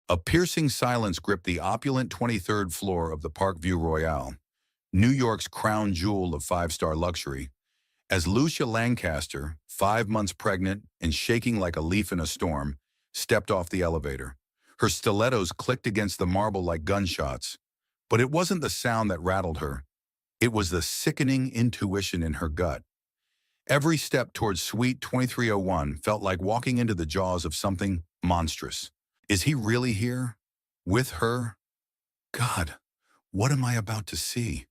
A piercing silence gripped the opulent 23rd floor of the Parkview Royale, New York's crown jewel of five-star luxury, as Lucia Lancaster, 5 months pregnant and shaking like a leaf in a storm, stepped off the elevator. Her stilettos clicked against the marble like gunshots, but it wasn't the sound that rattled her. It was the sickening intuition in her gut. Every step towards Suite 2301 felt like walking into the jaws of something monstrous. Is he really here? With her? God, what am I about to see?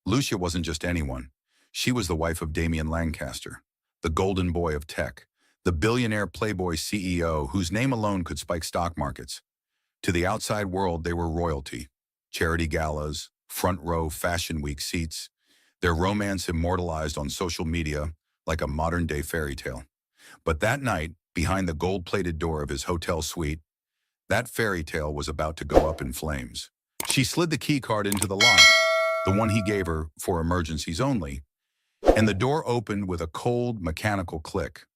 Lucia wasn't just anyone. She was the wife of Damian Lancaster, the golden boy of tech, the billionaire playboy CEO whose name alone could spike stock markets. To the outside world, they were royalty. Charity galas, front row fashion week seats, their romance immortalized on social media like a modern-day fairy tale. But that night, behind the gold-plated door of his hotel suite, that fairy tale was about to go up in flames. She slid the key card into the lock, the one he gave her for emergencies only, and the door opened with a cold, mechanical click.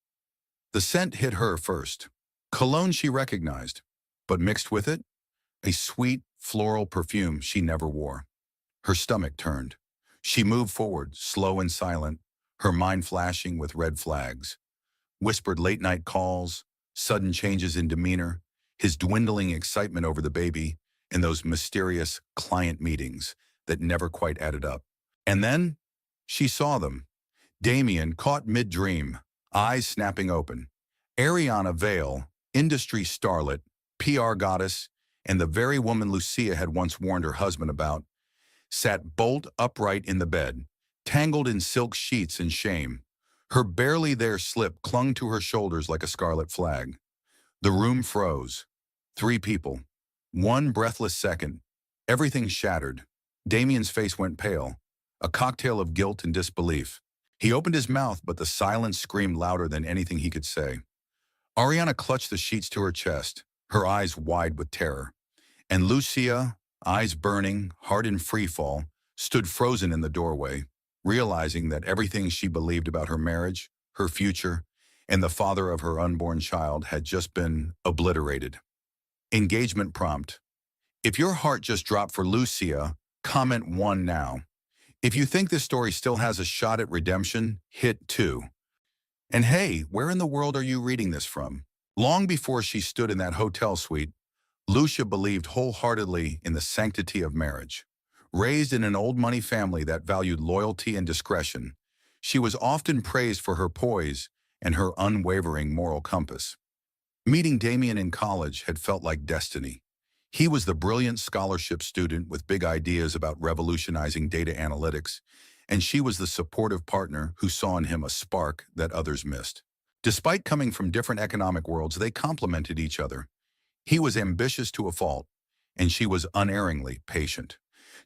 The scent hit her first. Cologne she recognized, but mixed with it, a sweet, floral perfume she never wore. Her stomach turned. She moved forward, slow and silent, her mind flashing with red flags. Whispered late-night calls, sudden changes in demeanor, his dwindling excitement over the baby, and those mysterious client meetings that never quite added up. And then she saw them. Damian, caught mid-dream, eyes snapping open. Ariana Vale, industry starlet, PR goddess, and the very woman Lucia had once warned her husband about, sat bolt upright in the bed, tangled in silk sheets and shame. Her barely there slip clung to her shoulders like a scarlet flag. The room froze. 3 people. 1 breathless second. Everything shattered. Damian's face went pale, a cocktail of guilt and disbelief. He opened his mouth, but the silence screamed louder than anything he could say. Ariana clutched the sheets to her chest, her eyes wide with terror. And Lucia, eyes burning, heart in freefall, stood frozen in the doorway, realizing that everything she believed about her marriage, her future, and the father of her unborn child had just been obliterated. Engagement prompt. If your heart just dropped for Lucia, comment 1 now. If you think this story still has a shot at redemption, hit 2. And hey, where in the world are you reading this from? Long before she stood in that hotel suite, Lucia believed wholeheartedly in the sanctity of marriage. Raised in an old money family that valued loyalty and discretion, she was often praised for her poise and her unwavering moral compass. Meeting Damian in college had felt like destiny. He was the brilliant scholarship student with big ideas about revolutionizing data analytics, and she was the supportive partner who saw in him a spark that others missed. Despite coming from different economic worlds, they complemented each other. He was ambitious to a fault, and she was unerringly patient.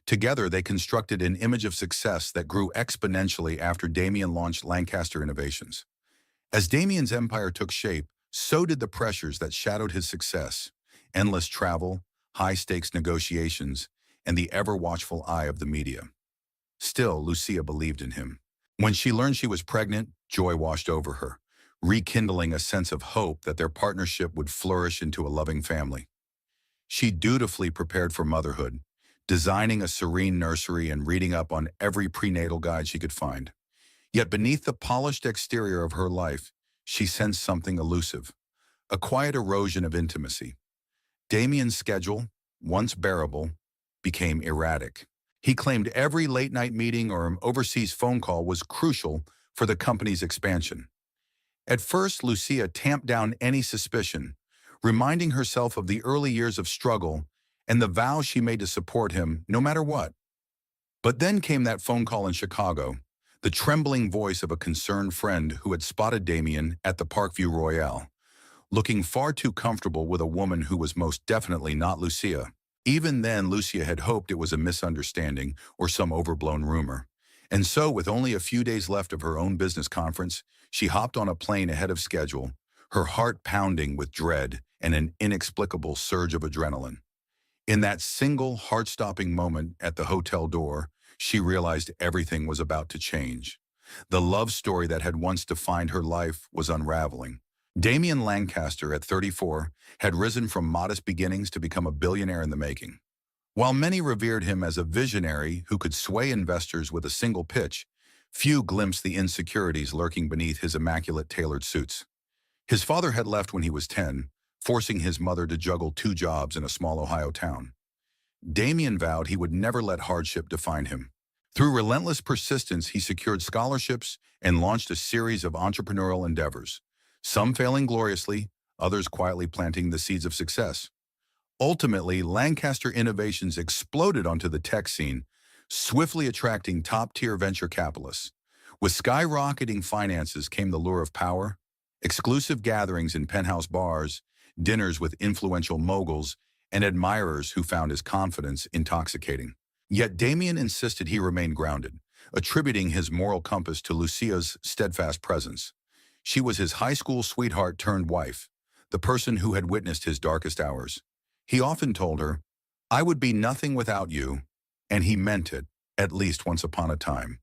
Together, they constructed an image of success that grew exponentially after Damian launched Lancaster Innovations. As Damian's empire took shape, so did the pressures that shadowed his success: endless travel, high-stakes negotiations, and the ever-watchful eye of the media. Still, Lucia believed in him. When she learned she was pregnant, joy washed over her, rekindling a sense of hope that their partnership would flourish into a loving family. She dutifully prepared for motherhood, designing a serene nursery and reading up on every prenatal guide she could find. Yet beneath the polished exterior of her life, she sensed something elusive, a quiet erosion of intimacy. Damian's schedule, once bearable, became erratic. He claimed every late-night meeting or overseas phone call was crucial for the company's expansion. At first, Lucia tamped down any suspicion, reminding herself of the early years of struggle and the vows she made to support him no matter what. But then came that phone call in Chicago, the trembling voice of a concerned friend who had spotted Damian at the Parkview Royale, looking far too comfortable with a woman who was most definitely not Lucia. Even then, Lucia had hoped it was a misunderstanding or some overblown rumor. And so, with only a few days left of her own business conference, she hopped on a plane ahead of schedule, her heart pounding with dread and an inexplicable surge of adrenaline. In that single heart-stopping moment at the hotel door, she realized everything was about to change. The love story that had once defined her life was unraveling. Damian Lancaster, at 34, had risen from modest beginnings to become a billionaire in the making. While many revered him as a visionary who could sway investors with a single pitch, few glimpsed the insecurities lurking beneath his immaculate tailored suits. His father had left when he was 10, forcing his mother to juggle two jobs in a small Ohio town. Damian vowed he would never let hardship define him. Through relentless persistence, he secured scholarships and launched a series of entrepreneurial endeavors, some failing gloriously, others quietly planting the seeds of success. Ultimately, Lancaster Innovations exploded onto the tech scene, swiftly attracting top-tier venture capitalists. With skyrocketing finances came the lure of power, exclusive gatherings in penthouse bars, dinners with influential moguls, and admirers who found his confidence intoxicating. Yet Damien insisted he remain grounded, attributing his moral compass to Lucia's steadfast presence. She was his high school sweetheart turned wife, the person who had witnessed his darkest hours. He often told her, "I would be nothing without you," and he meant it, at least once upon a time.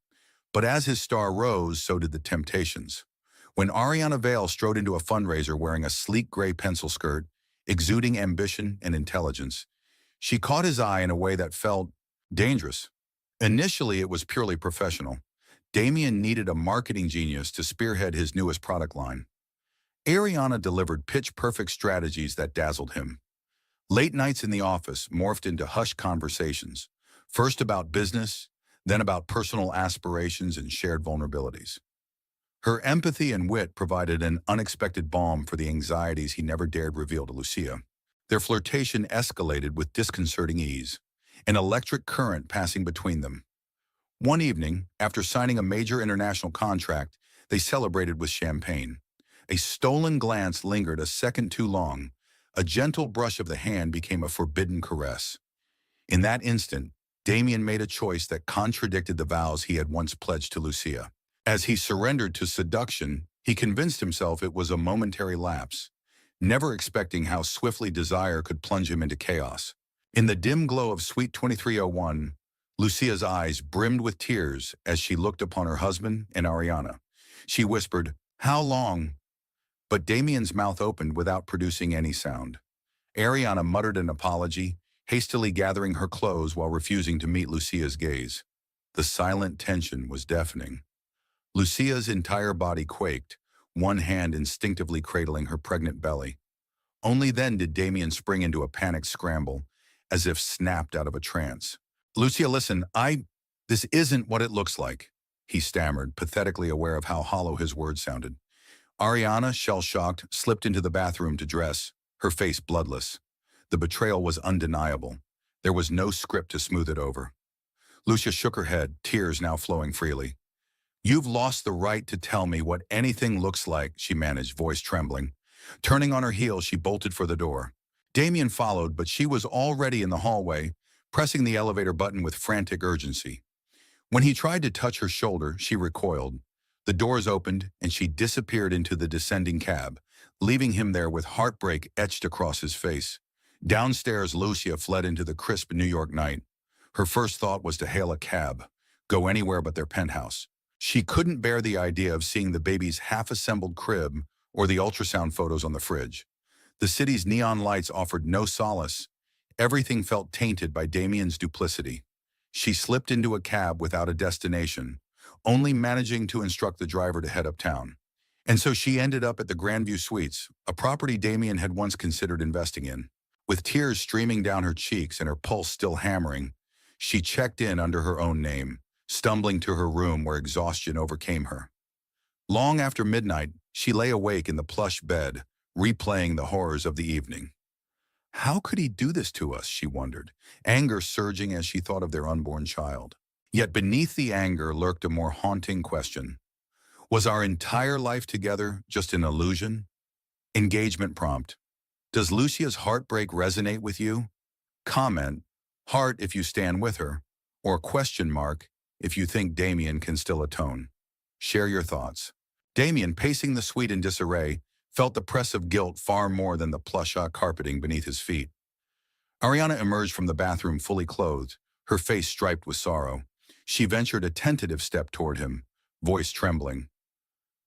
But as his star rose, so did the temptations. When Ariana Vale strode into a fundraiser wearing a sleek gray pencil skirt, exuding ambition and intelligence, she caught his eye in a way that felt dangerous. Initially, it was purely professional. Damien needed a marketing genius to spearhead his newest product line. Ariana delivered pitch-perfect strategies that dazzled him. Late nights in the office morphed into hushed conversations, first about business, then about personal aspirations and shared vulnerabilities. Her empathy and wit provided an unexpected balm for the anxieties he never dared reveal to Lucia. Their flirtation escalated with disconcerting ease, an electric current passing between them. One evening, after signing a major international contract, they celebrated with champagne. A stolen glance lingered a second too long. A gentle brush of the hand became a forbidden caress. In that instant, Damien made a choice that contradicted the vows he had once pledged to Lucia. As he surrendered to seduction, he convinced himself it was a momentary lapse, never expecting how swiftly desire could plunge him into chaos. In the dim glow of Suite 2301, Lucia's eyes brimmed with tears as she looked upon her husband and Ariana. She whispered, "How long?" But Damien's mouth opened without producing any sound. Ariana muttered an apology, hastily gathering her clothes while refusing to meet Lucia's gaze. The silent tension was deafening. Lucia's entire body quaked, one hand instinctively cradling her pregnant belly. Only then did Damien spring into a panicked scramble, as if snapped out of a trance. "Lucia, listen, this isn't what it looks like," he stammered, pathetically aware of how hollow his words sounded. Ariana, shell-shocked, slipped into the bathroom to dress, her face bloodless. The betrayal was undeniable. There was no script to smooth it over. Lucia shook her head, tears now flowing freely. "You've lost the right to tell me what anything looks like," she managed, voice trembling. Turning on her heel, she bolted for the door. Damien followed, but she was already in the hallway, pressing the elevator button with frantic urgency. When he tried to touch her shoulder, she recoiled. The doors opened, and she disappeared into the descending cab, leaving him there with heartbreak etched across his face. Downstairs, Lucia fled into the crisp New York night. Her first thought was to hail a cab, go anywhere but their penthouse. She couldn't bear the idea of seeing the baby's half-assembled crib or the ultrasound photos on the fridge. The city's neon lights offered no solace. Everything felt tainted by Damien's duplicity. She slipped into a cab without a destination, only managing to instruct the driver to head uptown. And so she ended up at the Grandview Suites, a property Damien had once considered investing in. With tears streaming down her cheeks and her pulse still hammering, she checked in under her own name, stumbling to her room where exhaustion overcame her. Long after midnight, she lay awake in the plush bed, replaying the horrors of the evening. How could he do this to us, she wondered, anger surging as she thought of their unborn child. Yet beneath the anger lurked a more haunting question. Was our entire life together just an illusion? Engagement prompt. Does Lucia's heartbreak resonate with you? Comment, heart if you stand with her, or question mark if you think Damien can still atone. Share your thoughts. Damien, pacing the suite in disarray, felt the press of guilt far more than the plush carpeting beneath his feet. Ariana emerged from the bathroom fully clothed, her face striped with sorrow. She ventured a tentative step toward him, voice trembling.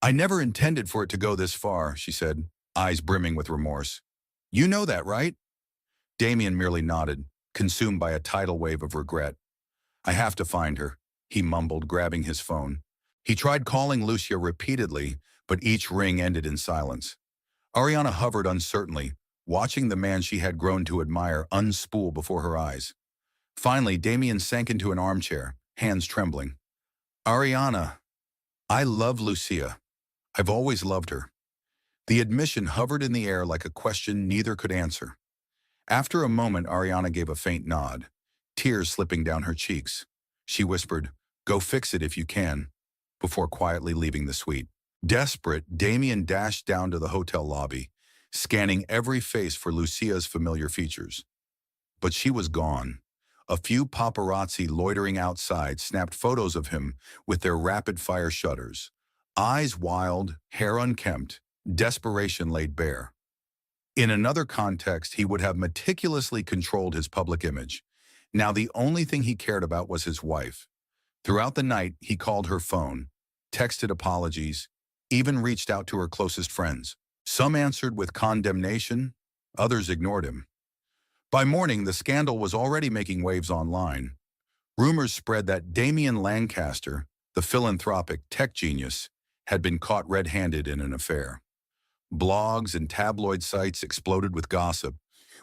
"I never intended for it to go this far," she said. eyes brimming with remorse. You know that, right? Damien merely nodded, consumed by a tidal wave of regret. I have to find her, he mumbled, grabbing his phone. He tried calling Lucia repeatedly, but each ring ended in silence. Ariana hovered uncertainly, watching the man she had grown to admire unspool before her eyes. Finally, Damien sank into an armchair, hands trembling. Ariana, I love Lucia. I've always loved her. The admission hovered in the air like a question neither could answer. After a moment, Ariana gave a faint nod, tears slipping down her cheeks. She whispered, "Go fix it if you can," before quietly leaving the suite. Desperate, Damien dashed down to the hotel lobby, scanning every face for Lucia's familiar features. But she was gone. A few paparazzi loitering outside snapped photos of him with their rapid-fire shutters. Eyes wild, hair unkempt, desperation laid bare. In another context, he would have meticulously controlled his public image. Now the only thing he cared about was his wife. Throughout the night, he called her phone, texted apologies, even reached out to her closest friends. Some answered with condemnation, others ignored him. By morning, the scandal was already making waves online. Rumors spread that Damien Lancaster, the philanthropic tech genius, had been caught red-handed in an affair. Blogs and tabloid sites exploded with gossip,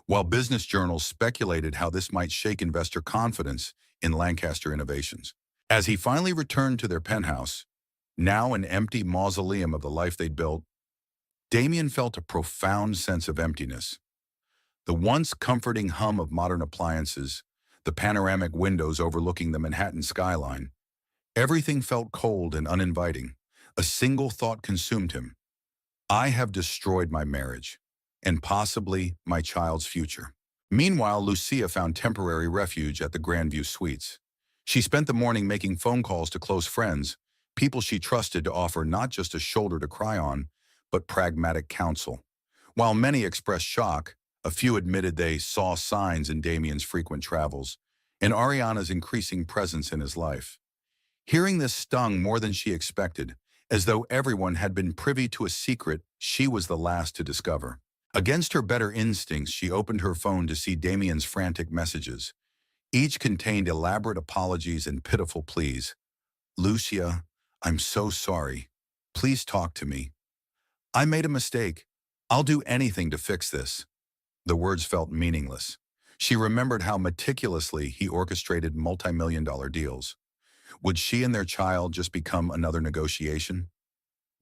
while business journals speculated how this might shake investor confidence in Lancaster Innovations. As he finally returned to their penthouse, now an empty mausoleum of the life they'd built, Damien felt a profound sense of emptiness. The once comforting hum of modern appliances, the panoramic windows overlooking the Manhattan skyline, everything felt cold and uninviting. A single thought consumed him. I have destroyed my marriage, and possibly my child's future. Meanwhile, Lucia found temporary refuge at the Grandview Suites. She spent the morning making phone calls to close friends, people she trusted to offer not just a shoulder to cry on, but pragmatic counsel. While many expressed shock, a few admitted they saw signs in Damien's frequent travels and Ariana's increasing presence in his life. Hearing this stung more than she expected, as though everyone had been privy to a secret she was the last to discover. Against her better instincts, she opened her phone to see Damien's frantic messages. Each contained elaborate apologies and pitiful pleas. Lucia, I'm so sorry. Please talk to me. I made a mistake. I'll do anything to fix this. The words felt meaningless. She remembered how meticulously he orchestrated multi-million-dollar deals. Would she and their child just become another negotiation?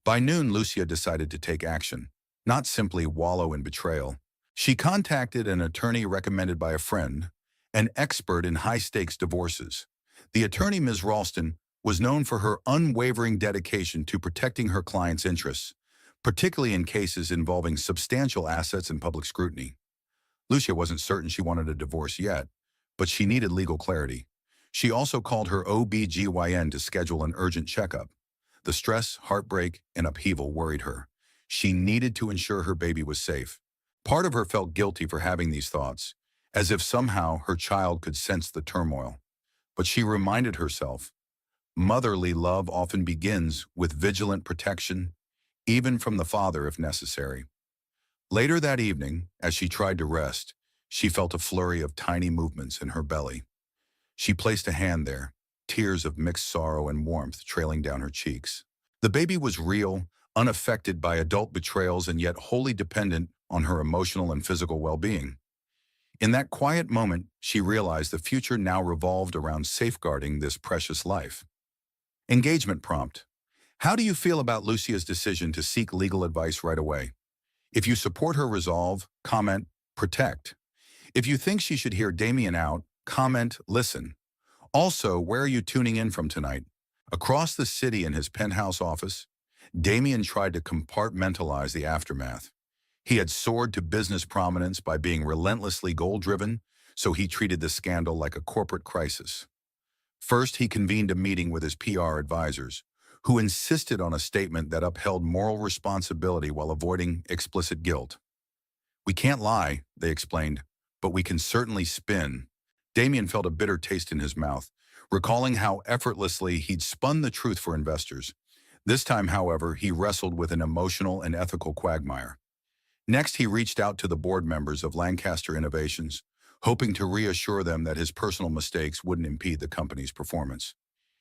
By noon, Lucia decided to take action, not simply wallow in betrayal. She contacted an attorney recommended by a friend, an expert in high-stakes divorces. The attorney, Ms. Ralston, was known for her unwavering dedication to protecting her clients' interests, particularly in cases involving substantial assets and public scrutiny. Lucia wasn't certain she wanted a divorce yet, but she needed legal clarity. She also called her OB/GYN to schedule an urgent checkup. The stress, heartbreak, and upheaval worried her. She needed to ensure her baby was safe. Part of her felt guilty for having these thoughts, as if somehow her child could sense the turmoil. But she reminded herself, motherly love often begins with vigilant protection, even from the father if necessary. Later that evening, as she tried to rest, she felt a flurry of tiny movements in her belly. She placed a hand there, tears of mixed sorrow and warmth trailing down her cheeks. The baby was real, unaffected by adult betrayals and yet wholly dependent on her emotional and physical well-being. In that quiet moment, she realized the future now revolved around safeguarding this precious life. Engagement prompt. How do you feel about Lucia's decision to seek legal advice right away? If you support her resolve, comment, protect. If you think she should hear Damien out, comment, listen. Also, where are you tuning in from tonight? Across the city in his penthouse office, Damien tried to compartmentalize the aftermath. He had soared to business prominence by being relentlessly goal-driven, so he treated the scandal like a corporate crisis. First, he convened a meeting with his PR advisors, who insisted on a statement that upheld moral responsibility while avoiding explicit guilt. We can't lie, they explained, but we can certainly spin. Damien felt a bitter taste in his mouth, recalling how effortlessly he'd spun the truth for investors. This time, however, he wrestled with an emotional and ethical quagmire. Next, he reached out to the board members of Lancaster Innovations, hoping to reassure them that his personal mistakes wouldn't impede the company's performance.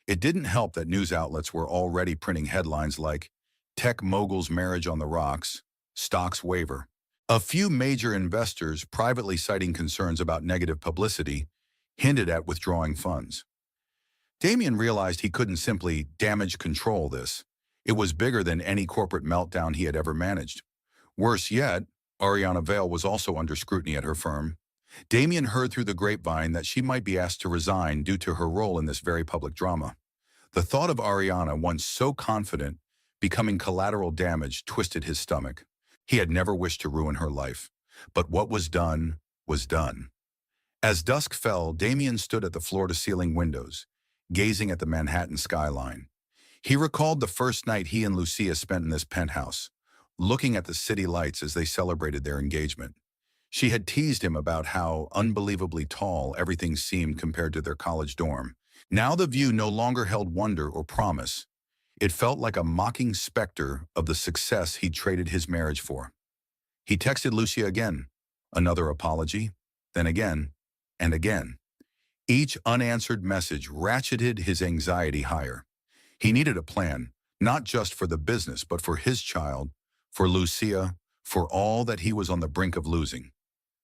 It didn't help that news outlets were already printing headlines like, "Tech mogul's marriage on the rocks, stocks waver." A few major investors, privately citing concerns about negative publicity, hinted at withdrawing funds. Damien realized he couldn't simply damage control this. It was bigger than any corporate meltdown he had ever managed. Worse yet, Ariana Vale was also under scrutiny at her firm. Damien heard through the grapevine that she might be asked to resign due to her role in this very public drama. The thought of Ariana, once so confident, becoming collateral damage twisted his stomach. He had never wished to ruin her life. But what was done was done. As dusk fell, Damien stood at the floor-to-ceiling windows, gazing at the Manhattan skyline. He recalled the first night he and Lucia spent in this penthouse, looking at the city lights as they celebrated their engagement. She had teased him about how unbelievably tall everything seemed compared to their college dorm. Now the view no longer held wonder or promise. It felt like a mocking specter of the success he'd traded his marriage for. He texted Lucia again, another apology, then again, and again. Each unanswered message ratcheted his anxiety higher. He needed a plan, not just for the business, but for his child, for Lucia, for all that he was on the brink of losing.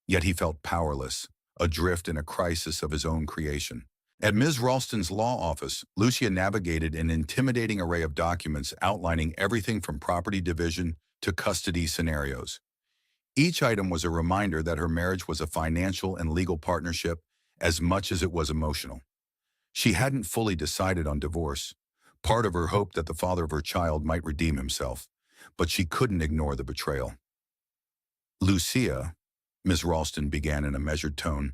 Yet he felt powerless, adrift in a crisis of his own creation. At Ms. Ralston's law office, Lucia navigated an intimidating array of documents outlining everything from property division to custody scenarios. Each item was a reminder that her marriage was a financial and legal partnership as much as it was emotional. She hadn't fully decided on divorce. Part of her hoped that the father of her child might redeem himself, but she couldn't ignore the betrayal. "Lucia," Ms. Ralston began in a measured tone,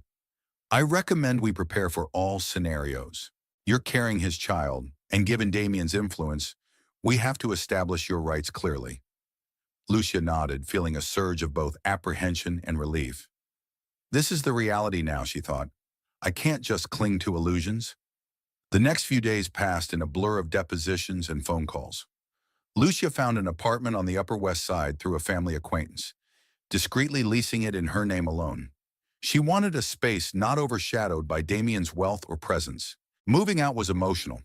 "I recommend we prepare for all scenarios. You're carrying his child, and given Damien's influence, we have to establish your rights clearly." Lucia nodded, feeling a surge of both apprehension and relief. This is the reality now, she thought. I can't just cling to illusions. The next few days passed in a blur of depositions and phone calls. Lucia found an apartment on the Upper West Side through a family acquaintance, discreetly leasing it in her name alone. She wanted a space not overshadowed by Damien's wealth or presence. Moving out was emotional.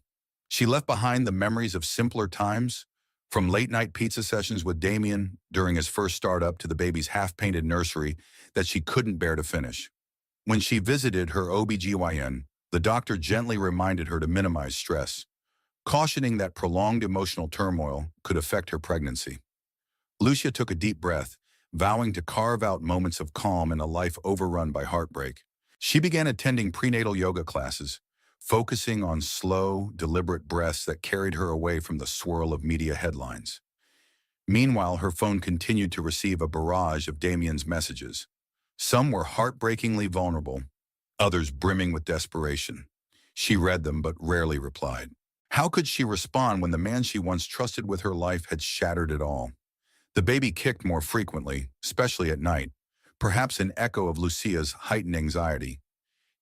She left behind the memories of simpler times, from late-night pizza sessions with Damien during his first startup to the baby's half-painted nursery that she couldn't bear to finish. When she visited her OB/GYN, the doctor gently reminded her to minimize stress, cautioning that prolonged emotional turmoil could affect her pregnancy. Lucia took a deep breath, vowing to carve out moments of calm in a life overrun by heartbreak. She began attending prenatal yoga classes, focusing on slow, deliberate breaths that carried her away from the swirl of media headlines. Meanwhile, her phone continued to receive a barrage of Damien's messages. Some were heartbreakingly vulnerable, others brimming with desperation. She read them but rarely replied. How could she respond when the man she once trusted with her life had shattered it all? The baby kicked more frequently, especially at night, perhaps an echo of Lucia's heightened anxiety.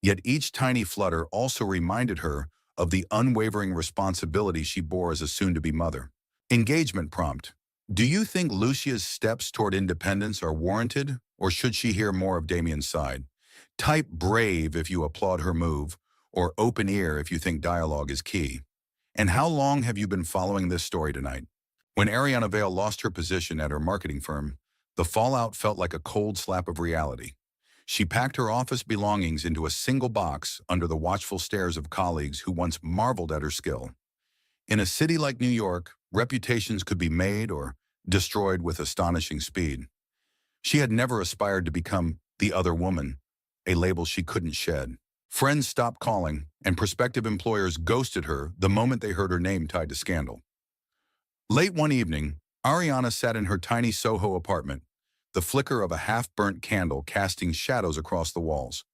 Yet each tiny flutter also reminded her of the unwavering responsibility she bore as a soon-to-be mother. Engagement prompt. Do you think Lucia's steps toward independence are warranted, or should she hear more of Damien's side? Type brave if you applaud her move, or open ear if you think dialogue is key. And how long have you been following this story tonight? When Ariana Vale lost her position at her marketing firm, the fallout felt like a cold slap of reality. She packed her office belongings into a single box under the watchful stares of colleagues who once marveled at her skill. In a city like New York, reputations could be made or destroyed with astonishing speed. She had never aspired to become the other woman, a label she couldn't shed. Friends stopped calling, and prospective employers ghosted her the moment they heard her name tied to scandal. Late one evening, Ariana sat in her tiny Soho apartment, the flicker of a half-burnt candle casting shadows across the walls.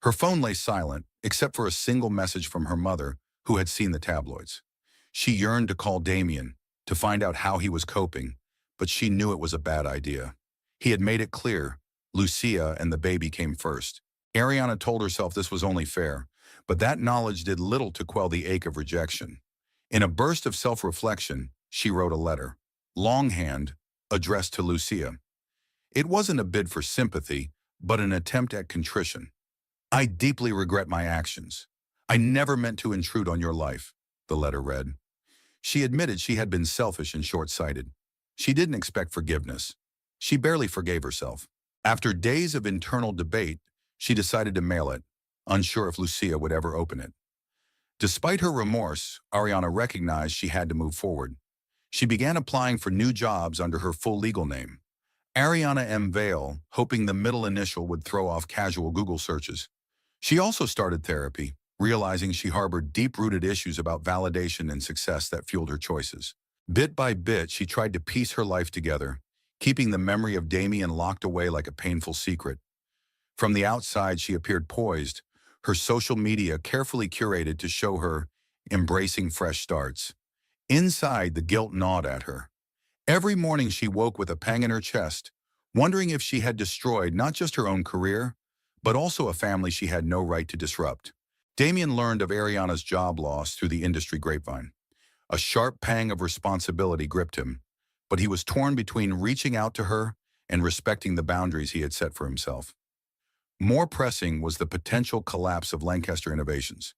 Her phone lay silent, except for a single message from her mother, who had seen the tabloids. She yearned to call Damien, to find out how he was coping, but she knew it was a bad idea. He had made it clear, Lucia and the baby came first. Ariana told herself this was only fair, but that knowledge did little to quell the ache of rejection. In a burst of self-reflection, she wrote a letter, longhand, addressed to Lucia. It wasn't a bid for sympathy, but an attempt at contrition. "I deeply regret my actions. I never meant to intrude on your life," the letter read. She admitted she had been selfish and short-sighted. She didn't expect forgiveness. She barely forgave herself. After days of internal debate, she decided to mail it, unsure if Lucia would ever open it. Despite her remorse, Ariana recognized she had to move forward. She began applying for new jobs under her full legal name, Ariana M. Vale, hoping the middle initial would throw off casual Google searches. She also started therapy, realizing she harbored deep-rooted issues about validation and success that fueled her choices. Bit by bit, she tried to piece her life together, keeping the memory of Damien locked away like a painful secret. From the outside, she appeared poised, her social media carefully curated to show her embracing fresh starts. Inside, the guilt gnawed at her. Every morning she woke with a pang in her chest, wondering if she had destroyed not just her own career, but also a family she had no right to disrupt. Damien learned of Ariana's job loss through the industry grapevine. A sharp pang of responsibility gripped him, but he was torn between reaching out to her and respecting the boundaries he had set for himself. More pressing was the potential collapse of Lancaster Innovations.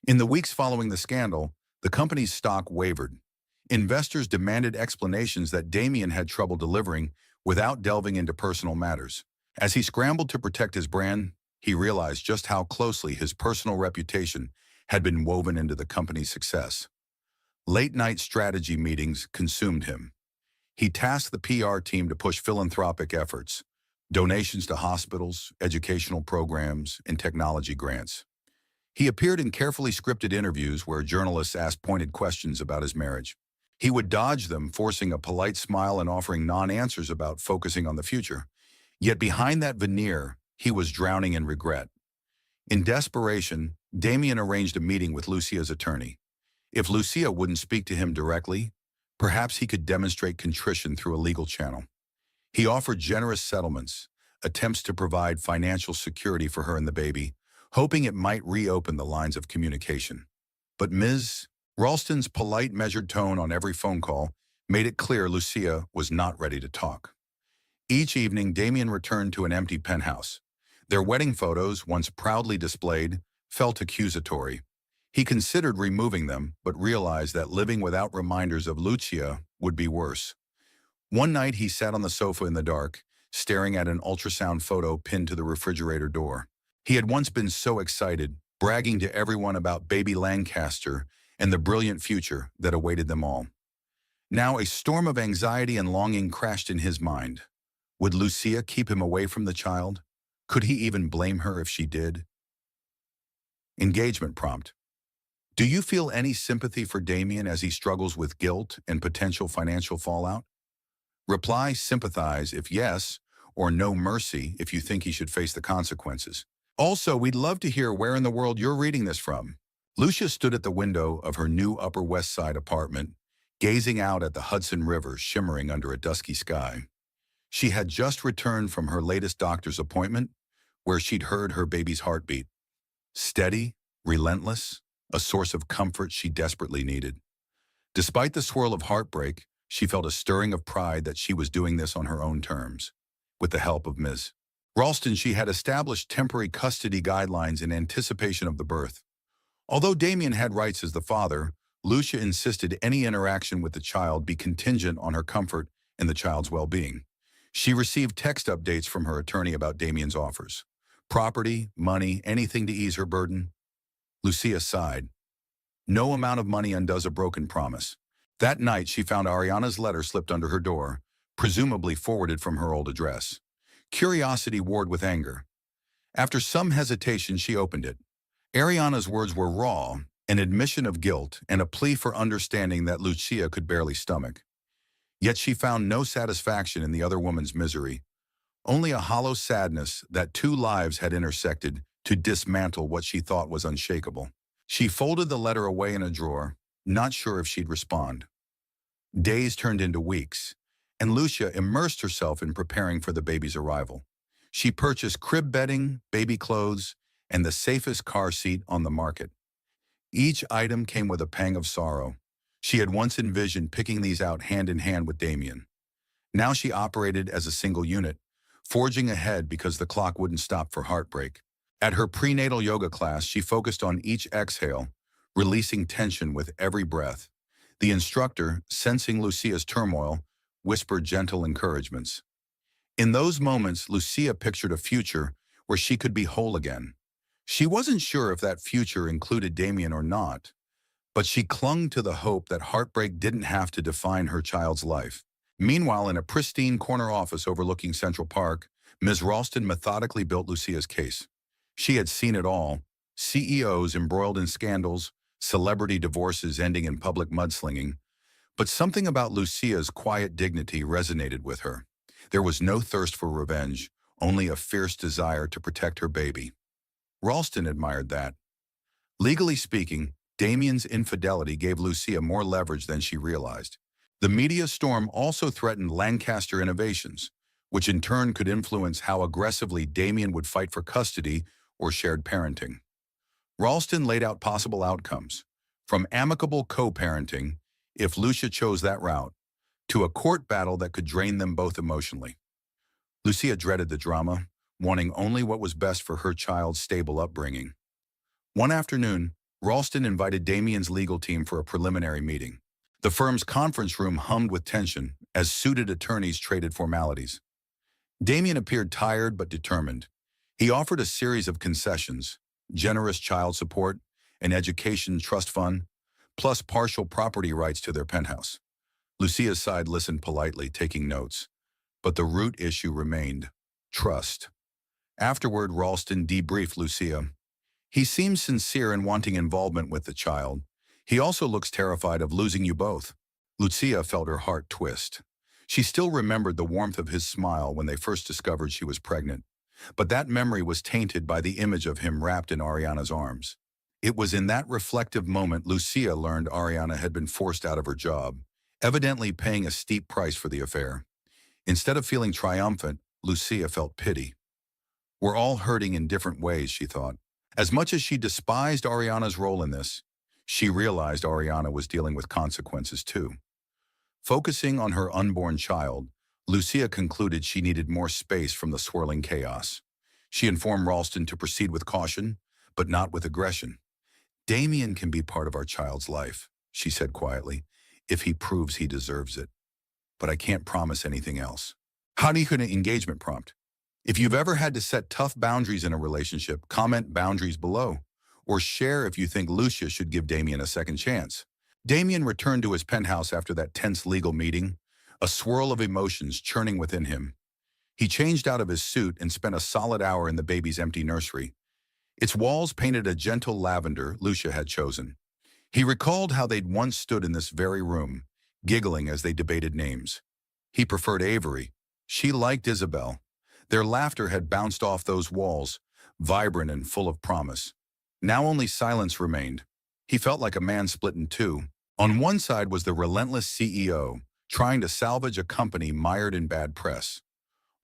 In the weeks following the scandal, the company's stock wavered. Investors demanded explanations that Damien had trouble delivering without delving into personal matters. As he scrambled to protect his brand, he realized just how closely his personal reputation had been woven into the company's success. Late-night strategy meetings consumed him. He tasked the PR team to push philanthropic efforts, donations to hospitals, educational programs, and technology grants. He appeared in carefully scripted interviews where journalists asked pointed questions about his marriage. He would dodge them, forcing a polite smile and offering non-answers about focusing on the future. Yet behind that veneer, he was drowning in regret. In desperation, Damien arranged a meeting with Lucia's attorney. If Lucia wouldn't speak to him directly, perhaps he could demonstrate contrition through a legal channel. He offered generous settlements, attempts to provide financial security for her and the baby, hoping it might reopen the lines of communication. But Ms. Ralston's polite, measured tone on every phone call made it clear Lucia was not ready to talk. Each evening, Damien returned to an empty penthouse. Their wedding photos, once proudly displayed, felt accusatory. He considered removing them, but realized that living without reminders of Lucia would be worse. One night, he sat on the sofa in the dark, staring at an ultrasound photo pinned to the refrigerator door. He had once been so excited, bragging to everyone about baby Lancaster and the brilliant future that awaited them all. Now a storm of anxiety and longing crashed in his mind. Would Lucia keep him away from the child? Could he even blame her if she did? Engagement prompt. Do you feel any sympathy for Damien as he struggles with guilt and potential financial fallout? Reply sympathize if yes, or no mercy if you think he should face the consequences. Also, we'd love to hear where in the world you're reading this from. Lucia stood at the window of her new Upper West Side apartment, gazing out at the Hudson River shimmering under a dusky sky. She had just returned from her latest doctor's appointment, where she'd heard her baby's heartbeat. Steady, relentless, a source of comfort she desperately needed. Despite the swirl of heartbreak, she felt a stirring of pride that she was doing this on her own terms. With the help of Ms. Ralston, she had established temporary custody guidelines in anticipation of the birth. Although Damien had rights as the father, Lucia insisted any interaction with the child be contingent on her comfort and the child's well-being. She received text updates from her attorney about Damien's offers. Property, money, anything to ease her burden. Lucia sighed. No amount of money undoes a broken promise. That night, she found Ariana's letter slipped under her door, presumably forwarded from her old address. Curiosity warred with anger. After some hesitation, she opened it. Ariana's words were raw, an admission of guilt and a plea for understanding that Lucia could barely stomach. Yet she found no satisfaction in the other woman's misery, only a hollow sadness that two lives had intersected to dismantle what she thought was unshakable. She folded the letter away in a drawer, not sure if she'd respond. Days turned into weeks, and Lucia immersed herself in preparing for the baby's arrival. She purchased crib bedding, baby clothes, and the safest car seat on the market. Each item came with a pang of sorrow. She had once envisioned picking these out hand in hand with Damien. Now she operated as a single unit, forging ahead because the clock wouldn't stop for heartbreak. At her prenatal yoga class, she focused on each exhale, releasing tension with every breath. The instructor, sensing Lucia's turmoil, whispered gentle encouragements. In those moments, Lucia pictured a future where she could be whole again. She wasn't sure if that future included Damien or not, but she clung to the hope that heartbreak didn't have to define her child's life. Meanwhile, in a pristine corner office overlooking Central Park, Ms. Ralston methodically built Lucia's case. She had seen it all: CEOs embroiled in scandals, celebrity divorces ending in public mudslinging. But something about Lucia's quiet dignity resonated with her. There was no thirst for revenge, only a fierce desire to protect her baby. Ralston admired that. Legally speaking, Damien's infidelity gave Lucia more leverage than she realized. The media storm also threatened Lancaster Innovations, which in turn could influence how aggressively Damien would fight for custody or shared parenting. Ralston laid out possible outcomes, from amicable co-parenting, if Lucia chose that route, to a court battle that could drain them both emotionally. Lucia dreaded the drama, wanting only what was best for her child's stable upbringing. One afternoon, Ralston invited Damien's legal team for a preliminary meeting. The firm's conference room hummed with tension as suited attorneys traded formalities. Damien appeared tired but determined. He offered a series of concessions: generous child support, an education trust fund, plus partial property rights to their penthouse. Lucia's side listened politely, taking notes, but the root issue remained: trust. Afterward, Ralston debriefed Lucia. He seems sincere in wanting involvement with the child. He also looks terrified of losing you both. Lucia felt her heart twist. She still remembered the warmth of his smile when they first discovered she was pregnant. But that memory was tainted by the image of him wrapped in Ariana's arms. It was in that reflective moment Lucia learned Ariana had been forced out of her job, evidently paying a steep price for the affair. Instead of feeling triumphant, Lucia felt pity. We're all hurting in different ways, she thought. As much as she despised Ariana's role in this, she realized Ariana was dealing with consequences too. Focusing on her unborn child, Lucia concluded she needed more space from the swirling chaos. She informed Ralston to proceed with caution, but not with aggression. Damien can be part of our child's life, she said quietly, if he proves he deserves it. But I can't promise anything else. How do you create an engagement prompt? If you've ever had to set tough boundaries in a relationship, comment boundaries below, or share if you think Lucia should give Damien a second chance. Damien returned to his penthouse after that tense legal meeting, a swirl of emotions churning within him. He changed out of his suit and spent a solid hour in the baby's empty nursery. Its walls painted a gentle lavender Lucia had chosen. He recalled how they'd once stood in this very room, giggling as they debated names. He preferred Avery. She liked Isabel. Their laughter had bounced off those walls, vibrant and full of promise. Now only silence remained. He felt like a man split in two. On one side was the relentless CEO, trying to salvage a company mired in bad press.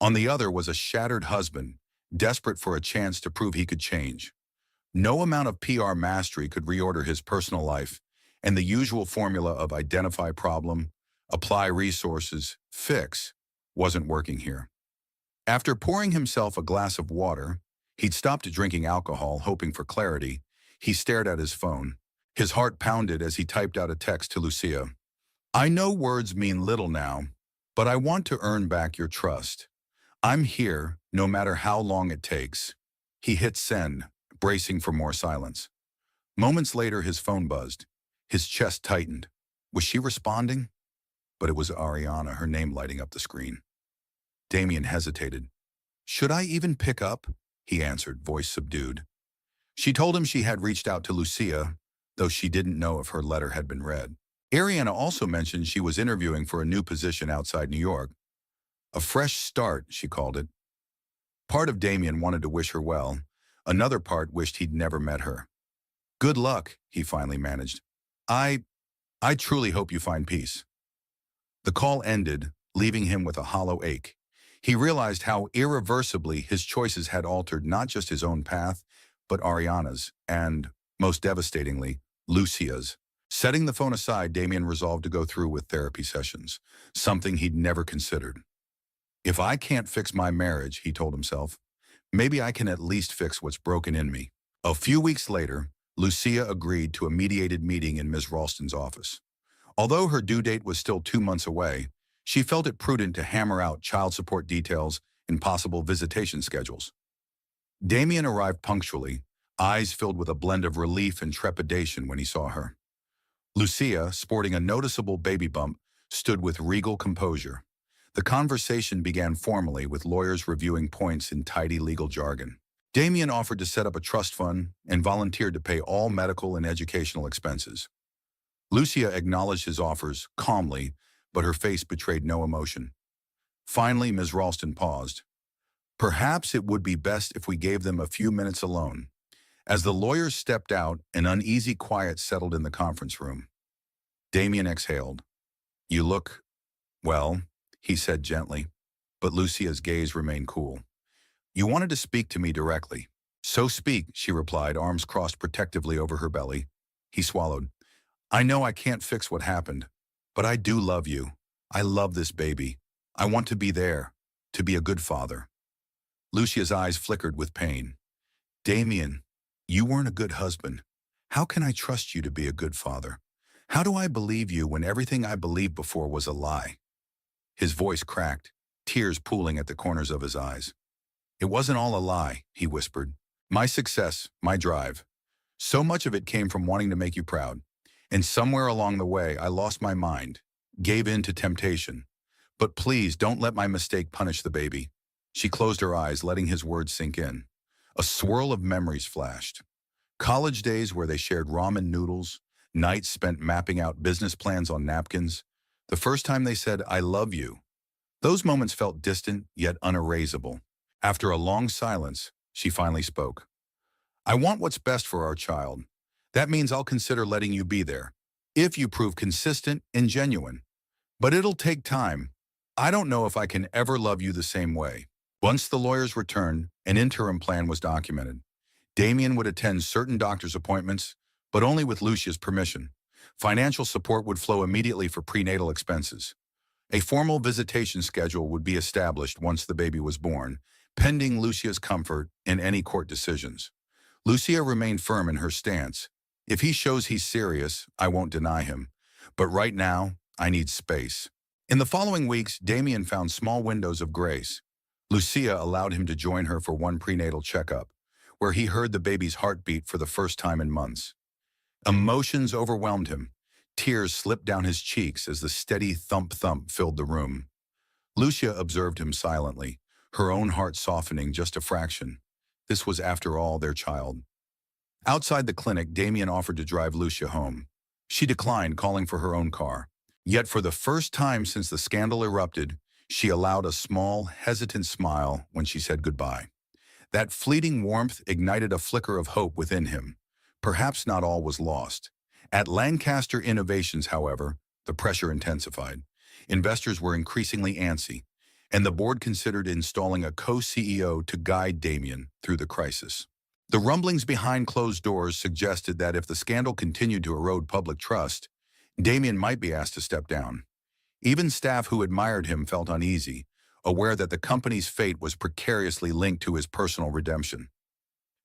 On the other was a shattered husband, desperate for a chance to prove he could change. No amount of PR mastery could reorder his personal life, and the usual formula of identify problem, apply resources, fix wasn't working here. After pouring himself a glass of water, he'd stopped drinking alcohol, hoping for clarity. He stared at his phone. His heart pounded as he typed out a text to Lucia. I know words mean little now, but I want to earn back your trust. I'm here, no matter how long it takes. He hit send, bracing for more silence. Moments later, his phone buzzed. His chest tightened. Was she responding? But it was Ariana, her name lighting up the screen. Damien hesitated. Should I even pick up? He answered, voice subdued. She told him she had reached out to Lucia, though she didn't know if her letter had been read. Ariana also mentioned she was interviewing for a new position outside New York. A fresh start, she called it. Part of Damien wanted to wish her well. Another part wished he'd never met her. Good luck, he finally managed. I truly hope you find peace. The call ended, leaving him with a hollow ache. He realized how irreversibly his choices had altered not just his own path, but Ariana's, and, most devastatingly, Lucia's. Setting the phone aside, Damien resolved to go through with therapy sessions, something he'd never considered. If I can't fix my marriage, he told himself, maybe I can at least fix what's broken in me. A few weeks later, Lucia agreed to a mediated meeting in Ms. Ralston's office. Although her due date was still 2 months away, she felt it prudent to hammer out child support details and possible visitation schedules. Damien arrived punctually, eyes filled with a blend of relief and trepidation when he saw her. Lucia, sporting a noticeable baby bump, stood with regal composure. The conversation began formally with lawyers reviewing points in tidy legal jargon. Damien offered to set up a trust fund and volunteered to pay all medical and educational expenses. Lucia acknowledged his offers calmly, but her face betrayed no emotion. Finally, Ms. Ralston paused. Perhaps it would be best if we gave them a few minutes alone. As the lawyers stepped out, an uneasy quiet settled in the conference room. Damien exhaled. You look, well, he said gently, but Lucia's gaze remained cool. You wanted to speak to me directly. So speak, she replied, arms crossed protectively over her belly. He swallowed. I know I can't fix what happened, but I do love you. I love this baby. I want to be there, to be a good father. Lucia's eyes flickered with pain. Damien, you weren't a good husband. How can I trust you to be a good father? How do I believe you when everything I believed before was a lie? His voice cracked, tears pooling at the corners of his eyes. It wasn't all a lie, he whispered. My success, my drive. So much of it came from wanting to make you proud. And somewhere along the way, I lost my mind, gave in to temptation. But please don't let my mistake punish the baby. She closed her eyes, letting his words sink in. A swirl of memories flashed. College days where they shared ramen noodles, nights spent mapping out business plans on napkins. The first time they said, I love you. Those moments felt distant, yet unerasable. After a long silence, she finally spoke. I want what's best for our child. That means I'll consider letting you be there, if you prove consistent and genuine. But it'll take time. I don't know if I can ever love you the same way. Once the lawyers returned, an interim plan was documented. Damien would attend certain doctor's appointments, but only with Lucia's permission. Financial support would flow immediately for prenatal expenses. A formal visitation schedule would be established once the baby was born, pending Lucia's comfort in any court decisions. Lucia remained firm in her stance. If he shows he's serious, I won't deny him. But right now, I need space. In the following weeks, Damien found small windows of grace. Lucia allowed him to join her for one prenatal checkup, where he heard the baby's heartbeat for the first time in months. Emotions overwhelmed him. Tears slipped down his cheeks as the steady thump-thump filled the room. Lucia observed him silently, her own heart softening just a fraction. This was, after all, their child. Outside the clinic, Damien offered to drive Lucia home. She declined, calling for her own car. Yet for the first time since the scandal erupted, she allowed a small, hesitant smile when she said goodbye. That fleeting warmth ignited a flicker of hope within him. Perhaps not all was lost. At Lancaster Innovations, however, the pressure intensified. Investors were increasingly antsy, and the board considered installing a co-CEO to guide Damien through the crisis. The rumblings behind closed doors suggested that if the scandal continued to erode public trust, Damien might be asked to step down. Even staff who admired him felt uneasy, aware that the company's fate was precariously linked to his personal redemption.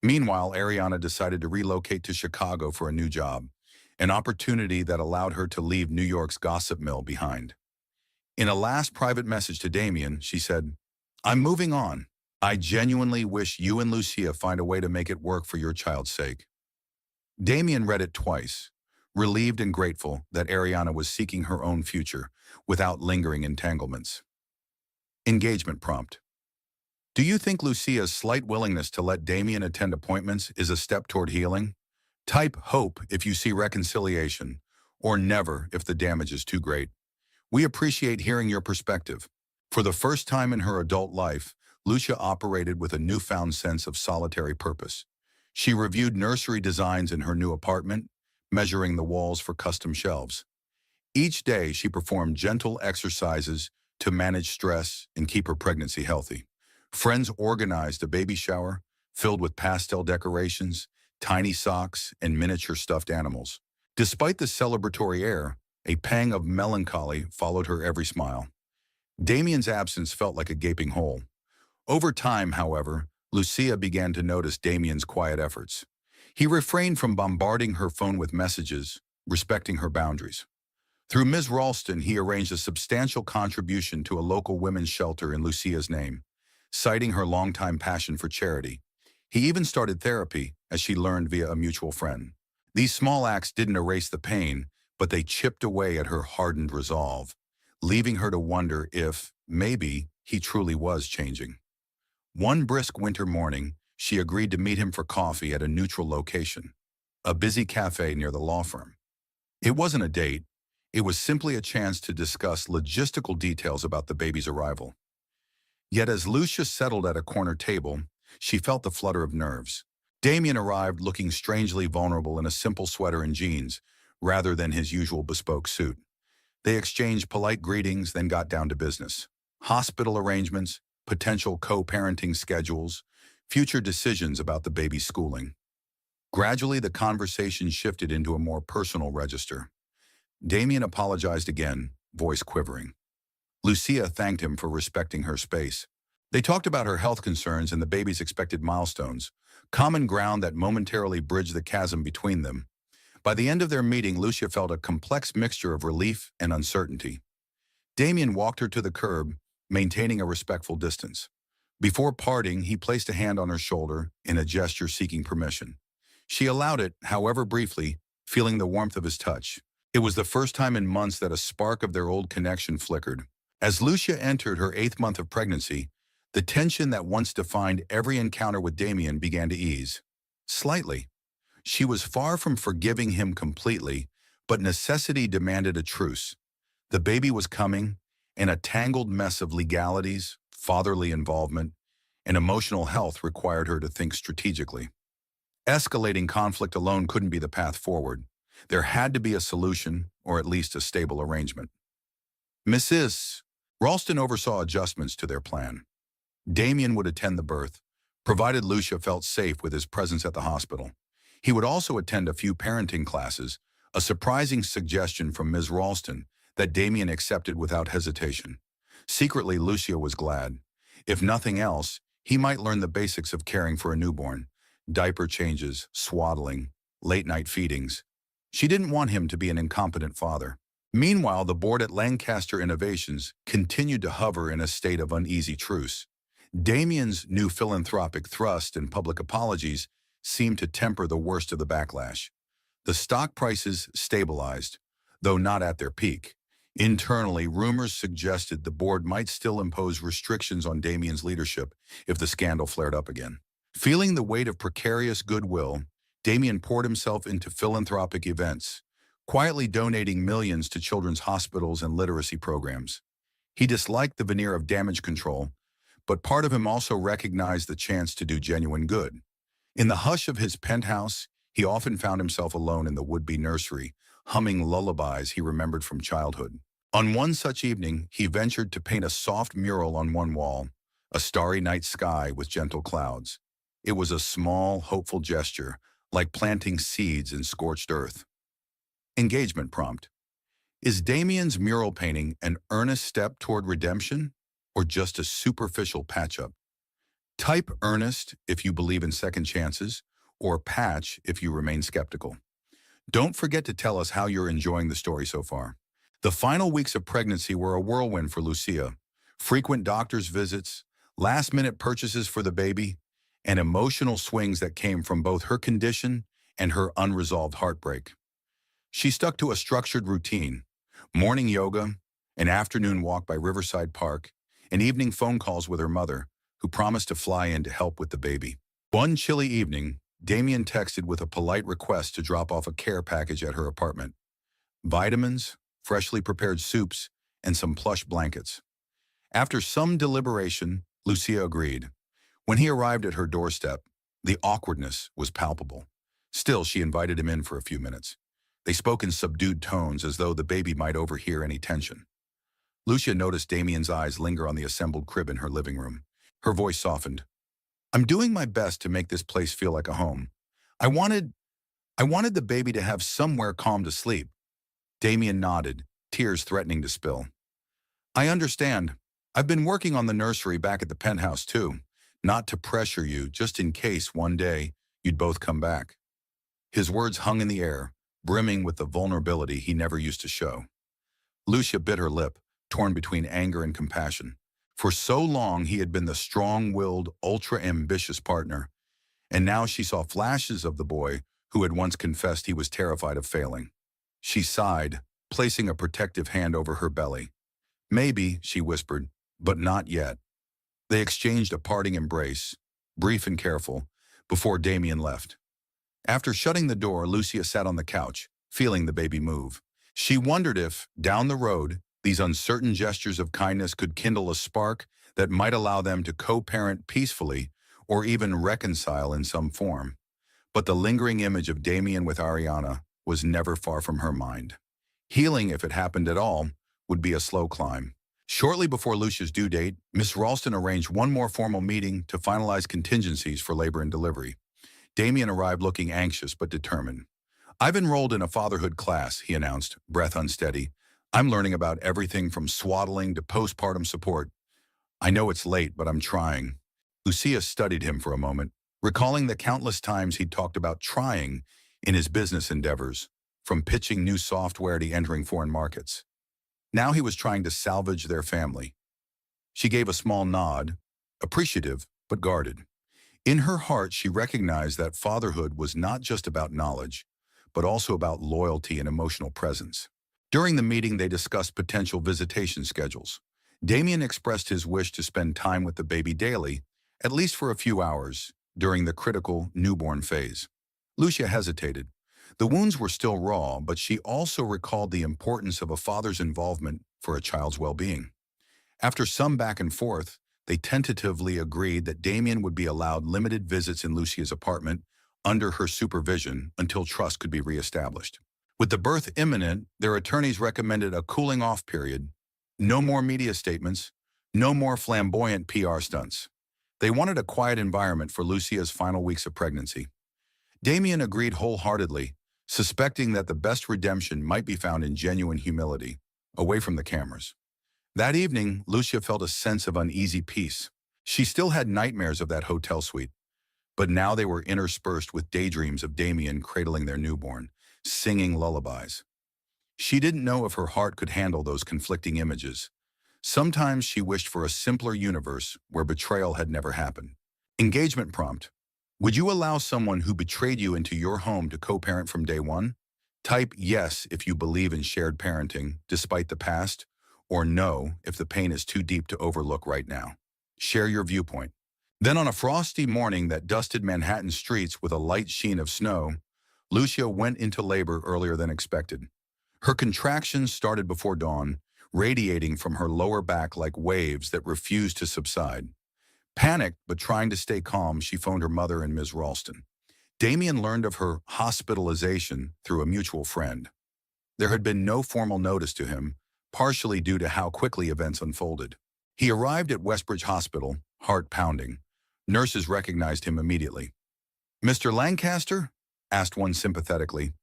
Meanwhile, Ariana decided to relocate to Chicago for a new job, an opportunity that allowed her to leave New York's gossip mill behind. In a last private message to Damien, she said, I'm moving on. I genuinely wish you and Lucia find a way to make it work for your child's sake. Damien read it twice, relieved and grateful that Ariana was seeking her own future without lingering entanglements. Engagement prompt. Do you think Lucia's slight willingness to let Damien attend appointments is a step toward healing? Type hope if you see reconciliation, or never if the damage is too great. We appreciate hearing your perspective. For the first time in her adult life, Lucia operated with a newfound sense of solitary purpose. She reviewed nursery designs in her new apartment, measuring the walls for custom shelves. Each day, she performed gentle exercises to manage stress and keep her pregnancy healthy. Friends organized a baby shower filled with pastel decorations, tiny socks, and miniature stuffed animals. Despite the celebratory air, a pang of melancholy followed her every smile. Damien's absence felt like a gaping hole. Over time, however, Lucia began to notice Damien's quiet efforts. He refrained from bombarding her phone with messages, respecting her boundaries. Through Ms. Ralston, he arranged a substantial contribution to a local women's shelter in Lucia's name, citing her longtime passion for charity. He even started therapy, as she learned via a mutual friend. These small acts didn't erase the pain, but they chipped away at her hardened resolve, leaving her to wonder if, maybe, he truly was changing. One brisk winter morning, she agreed to meet him for coffee at a neutral location, a busy cafe near the law firm. It wasn't a date. It was simply a chance to discuss logistical details about the baby's arrival. Yet as Lucia settled at a corner table, she felt the flutter of nerves. Damien arrived looking strangely vulnerable in a simple sweater and jeans, rather than his usual bespoke suit. They exchanged polite greetings, then got down to business. Hospital arrangements, potential co-parenting schedules, future decisions about the baby's schooling. Gradually, the conversation shifted into a more personal register. Damien apologized again, voice quivering. Lucia thanked him for respecting her space. They talked about her health concerns and the baby's expected milestones, common ground that momentarily bridged the chasm between them. By the end of their meeting, Lucia felt a complex mixture of relief and uncertainty. Damien walked her to the curb, maintaining a respectful distance. Before parting, he placed a hand on her shoulder in a gesture seeking permission. She allowed it, however briefly, feeling the warmth of his touch. It was the first time in months that a spark of their old connection flickered. As Lucia entered her 8th month of pregnancy, the tension that once defined every encounter with Damien began to ease. Slightly. She was far from forgiving him completely, but necessity demanded a truce. The baby was coming, and a tangled mess of legalities, fatherly involvement, and emotional health required her to think strategically. Escalating conflict alone couldn't be the path forward. There had to be a solution, or at least a stable arrangement. Mrs. Ralston oversaw adjustments to their plan. Damien would attend the birth, provided Lucia felt safe with his presence at the hospital. He would also attend a few parenting classes, a surprising suggestion from Ms. Ralston that Damien accepted without hesitation. Secretly, Lucia was glad. If nothing else, he might learn the basics of caring for a newborn: diaper changes, swaddling, late-night feedings. She didn't want him to be an incompetent father. Meanwhile, the board at Lancaster Innovations continued to hover in a state of uneasy truce. Damien's new philanthropic thrust and public apologies seemed to temper the worst of the backlash. The stock prices stabilized, though not at their peak. Internally, rumors suggested the board might still impose restrictions on Damien's leadership if the scandal flared up again. Feeling the weight of precarious goodwill, Damien poured himself into philanthropic events, quietly donating millions to children's hospitals and literacy programs. He disliked the veneer of damage control, but part of him also recognized the chance to do genuine good. In the hush of his penthouse, he often found himself alone in the would-be nursery, humming lullabies he remembered from childhood. On one such evening, he ventured to paint a soft mural on one wall, a starry night sky with gentle clouds. It was a small, hopeful gesture, like planting seeds in scorched earth. Engagement prompt. Is Damien's mural painting an earnest step toward redemption, or just a superficial patch-up? Type earnest if you believe in second chances, or patch if you remain skeptical. Don't forget to tell us how you're enjoying the story so far. The final weeks of pregnancy were a whirlwind for Lucia. Frequent doctor's visits, last-minute purchases for the baby, and emotional swings that came from both her condition and her unresolved heartbreak. She stuck to a structured routine: morning yoga, an afternoon walk by Riverside Park, and evening phone calls with her mother, who promised to fly in to help with the baby. One chilly evening, Damien texted with a polite request to drop off a care package at her apartment: vitamins, freshly prepared soups, and some plush blankets. After some deliberation, Lucia agreed. When he arrived at her doorstep, the awkwardness was palpable. Still, she invited him in for a few minutes. They spoke in subdued tones, as though the baby might overhear any tension. Lucia noticed Damien's eyes linger on the assembled crib in her living room. Her voice softened. "I'm doing my best to make this place feel like a home. I wanted the baby to have somewhere calm to sleep." Damien nodded, tears threatening to spill. "I understand. I've been working on the nursery back at the penthouse too, not to pressure you, just in case one day you'd both come back. His words hung in the air, brimming with the vulnerability he never used to show. Lucia bit her lip, torn between anger and compassion. For so long he had been the strong-willed, ultra-ambitious partner, and now she saw flashes of the boy who had once confessed he was terrified of failing. She sighed, placing a protective hand over her belly. Maybe, she whispered, but not yet. They exchanged a parting embrace, brief and careful, before Damien left. After shutting the door, Lucia sat on the couch, feeling the baby move. She wondered if, down the road, these uncertain gestures of kindness could kindle a spark that might allow them to co-parent peacefully or even reconcile in some form. But the lingering image of Damien with Ariana was never far from her mind. Healing, if it happened at all, would be a slow climb. Shortly before Lucia's due date, Miss Ralston arranged one more formal meeting to finalize contingencies for labor and delivery. Damien arrived looking anxious but determined. "I've enrolled in a fatherhood class," he announced, breath unsteady. "I'm learning about everything from swaddling to postpartum support. I know it's late, but I'm trying." Lucia studied him for a moment, recalling the countless times he'd talked about trying in his business endeavors, from pitching new software to entering foreign markets. Now he was trying to salvage their family. She gave a small nod, appreciative but guarded. In her heart, she recognized that fatherhood was not just about knowledge, but also about loyalty and emotional presence. During the meeting, they discussed potential visitation schedules. Damien expressed his wish to spend time with the baby daily, at least for a few hours, during the critical newborn phase. Lucia hesitated. The wounds were still raw, but she also recalled the importance of a father's involvement for a child's well-being. After some back and forth, they tentatively agreed that Damien would be allowed limited visits in Lucia's apartment under her supervision until trust could be reestablished. With the birth imminent, their attorneys recommended a cooling-off period. No more media statements, no more flamboyant PR stunts. They wanted a quiet environment for Lucia's final weeks of pregnancy. Damien agreed wholeheartedly, suspecting that the best redemption might be found in genuine humility, away from the cameras. That evening, Lucia felt a sense of uneasy peace. She still had nightmares of that hotel suite, but now they were interspersed with daydreams of Damien cradling their newborn, singing lullabies. She didn't know if her heart could handle those conflicting images. Sometimes she wished for a simpler universe where betrayal had never happened. Engagement prompt. Would you allow someone who betrayed you into your home to co-parent from day one? Type yes if you believe in shared parenting, despite the past, or no if the pain is too deep to overlook right now. Share your viewpoint. Then on a frosty morning that dusted Manhattan streets with a light sheen of snow, Lucia went into labor earlier than expected. Her contractions started before dawn, radiating from her lower back like waves that refused to subside. Panicked but trying to stay calm, she phoned her mother and Ms. Ralston. Damien learned of her hospitalization through a mutual friend. There had been no formal notice to him, partially due to how quickly events unfolded. He arrived at Westbridge Hospital, heart pounding. Nurses recognized him immediately. "Mr. Lancaster?" asked one sympathetically.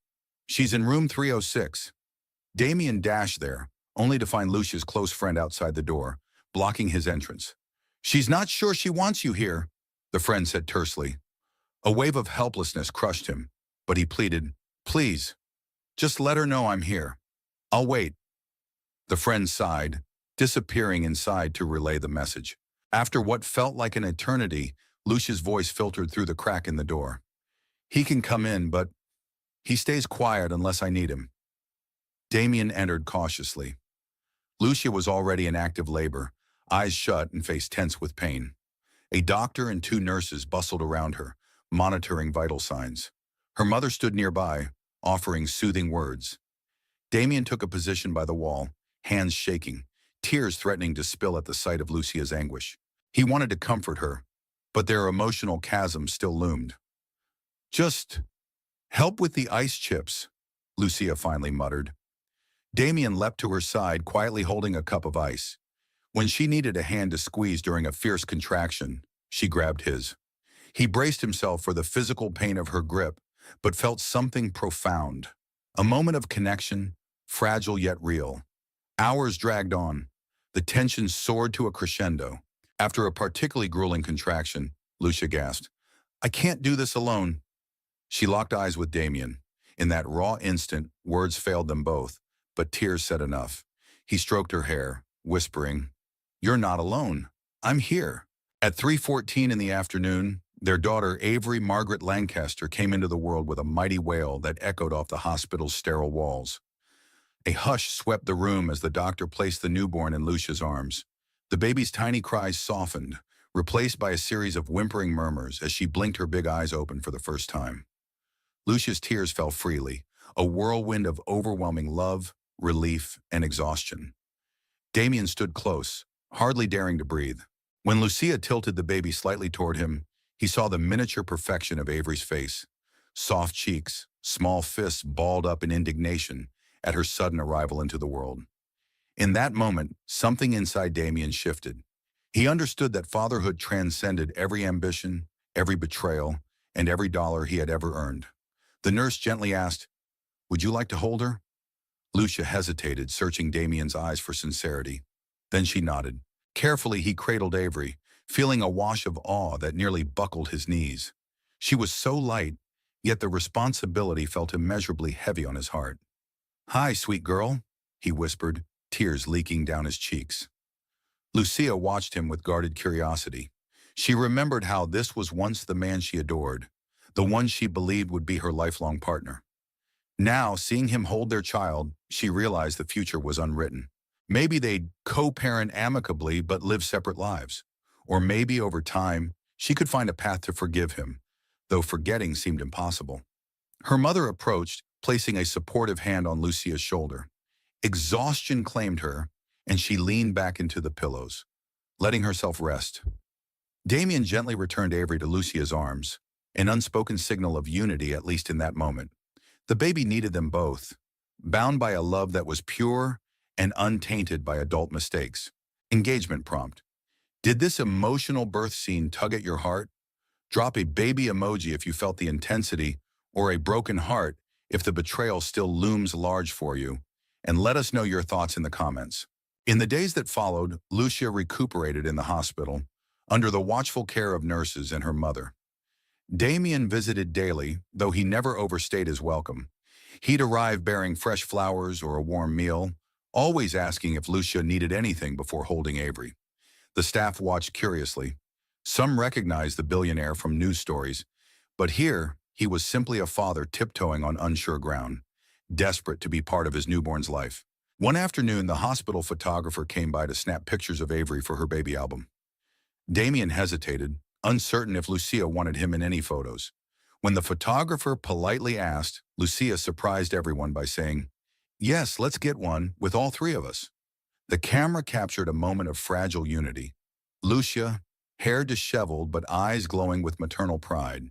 "She's in room 306. Damien dashed there, only to find Lucia's close friend outside the door, blocking his entrance. "She's not sure she wants you here," the friend said tersely. A wave of helplessness crushed him, but he pleaded, "Please, just let her know I'm here. I'll wait." The friend sighed, disappearing inside to relay the message. After what felt like an eternity, Lucia's voice filtered through the crack in the door. "He can come in, but he stays quiet unless I need him." Damien entered cautiously. Lucia was already in active labor, eyes shut and face tense with pain. A doctor and two nurses bustled around her, monitoring vital signs. Her mother stood nearby, offering soothing words. Damien took a position by the wall, hands shaking, tears threatening to spill at the sight of Lucia's anguish. He wanted to comfort her, but their emotional chasm still loomed. "Just help with the ice chips," Lucia finally muttered. Damien leapt to her side, quietly holding a cup of ice. When she needed a hand to squeeze during a fierce contraction, she grabbed his. He braced himself for the physical pain of her grip, but felt something profound. A moment of connection, fragile yet real. Hours dragged on. The tension soared to a crescendo. After a particularly grueling contraction, Lucia gasped, "I can't do this alone." She locked eyes with Damien. In that raw instant, words failed them both, but tears said enough. He stroked her hair, whispering, "You're not alone. I'm here." At 3:14 in the afternoon, their daughter Avery Margaret Lancaster came into the world with a mighty wail that echoed off the hospital's sterile walls. A hush swept the room as the doctor placed the newborn in Lucia's arms. The baby's tiny cries softened, replaced by a series of whimpering murmurs as she blinked her big eyes open for the first time. Lucia's tears fell freely, a whirlwind of overwhelming love, relief, and exhaustion. Damien stood close, hardly daring to breathe. When Lucia tilted the baby slightly toward him, he saw the miniature perfection of Avery's face. Soft cheeks, small fists balled up in indignation at her sudden arrival into the world. In that moment, something inside Damien shifted. He understood that fatherhood transcended every ambition, every betrayal, and every dollar he had ever earned. The nurse gently asked, "Would you like to hold her?" Lucia hesitated, searching Damien's eyes for sincerity. Then she nodded. Carefully, he cradled Avery, feeling a wash of awe that nearly buckled his knees. She was so light, yet the responsibility felt immeasurably heavy on his heart. "Hi, sweet girl," he whispered, tears leaking down his cheeks. Lucia watched him with guarded curiosity. She remembered how this was once the man she adored, the one she believed would be her lifelong partner. Now, seeing him hold their child, she realized the future was unwritten. Maybe they'd co-parent amicably but live separate lives. Or maybe over time, she could find a path to forgive him, though forgetting seemed impossible. Her mother approached, placing a supportive hand on Lucia's shoulder. Exhaustion claimed her, and she leaned back into the pillows, letting herself rest. Damien gently returned Avery to Lucia's arms, an unspoken signal of unity, at least in that moment. The baby needed them both, bound by a love that was pure and untainted by adult mistakes. Engagement prompt. Did this emotional birth scene tug at your heart? Drop a baby emoji if you felt the intensity, or a broken heart if the betrayal still looms large for you, and let us know your thoughts in the comments. In the days that followed, Lucia recuperated in the hospital, under the watchful care of nurses and her mother. Damien visited daily, though he never overstayed his welcome. He'd arrive bearing fresh flowers or a warm meal, always asking if Lucia needed anything before holding Avery. The staff watched curiously. Some recognized the billionaire from news stories, but here he was simply a father tiptoeing on unsure ground, desperate to be part of his newborn's life. One afternoon, the hospital photographer came by to snap pictures of Avery for her baby album. Damien hesitated, uncertain if Lucia wanted him in any photos. When the photographer politely asked, Lucia surprised everyone by saying, "Yes, let's get one with all three of us." The camera captured a moment of fragile unity. Lucia, hair disheveled but eyes glowing with maternal pride.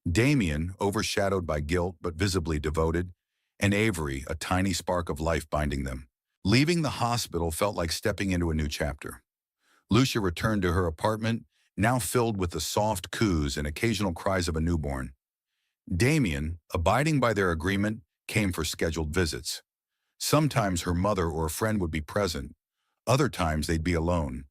Damien, overshadowed by guilt but visibly devoted, and Avery, a tiny spark of life binding them. Leaving the hospital felt like stepping into a new chapter. Lucia returned to her apartment, now filled with the soft coos and occasional cries of a newborn. Damien, abiding by their agreement, came for scheduled visits. Sometimes her mother or a friend would be present. Other times they'd be alone,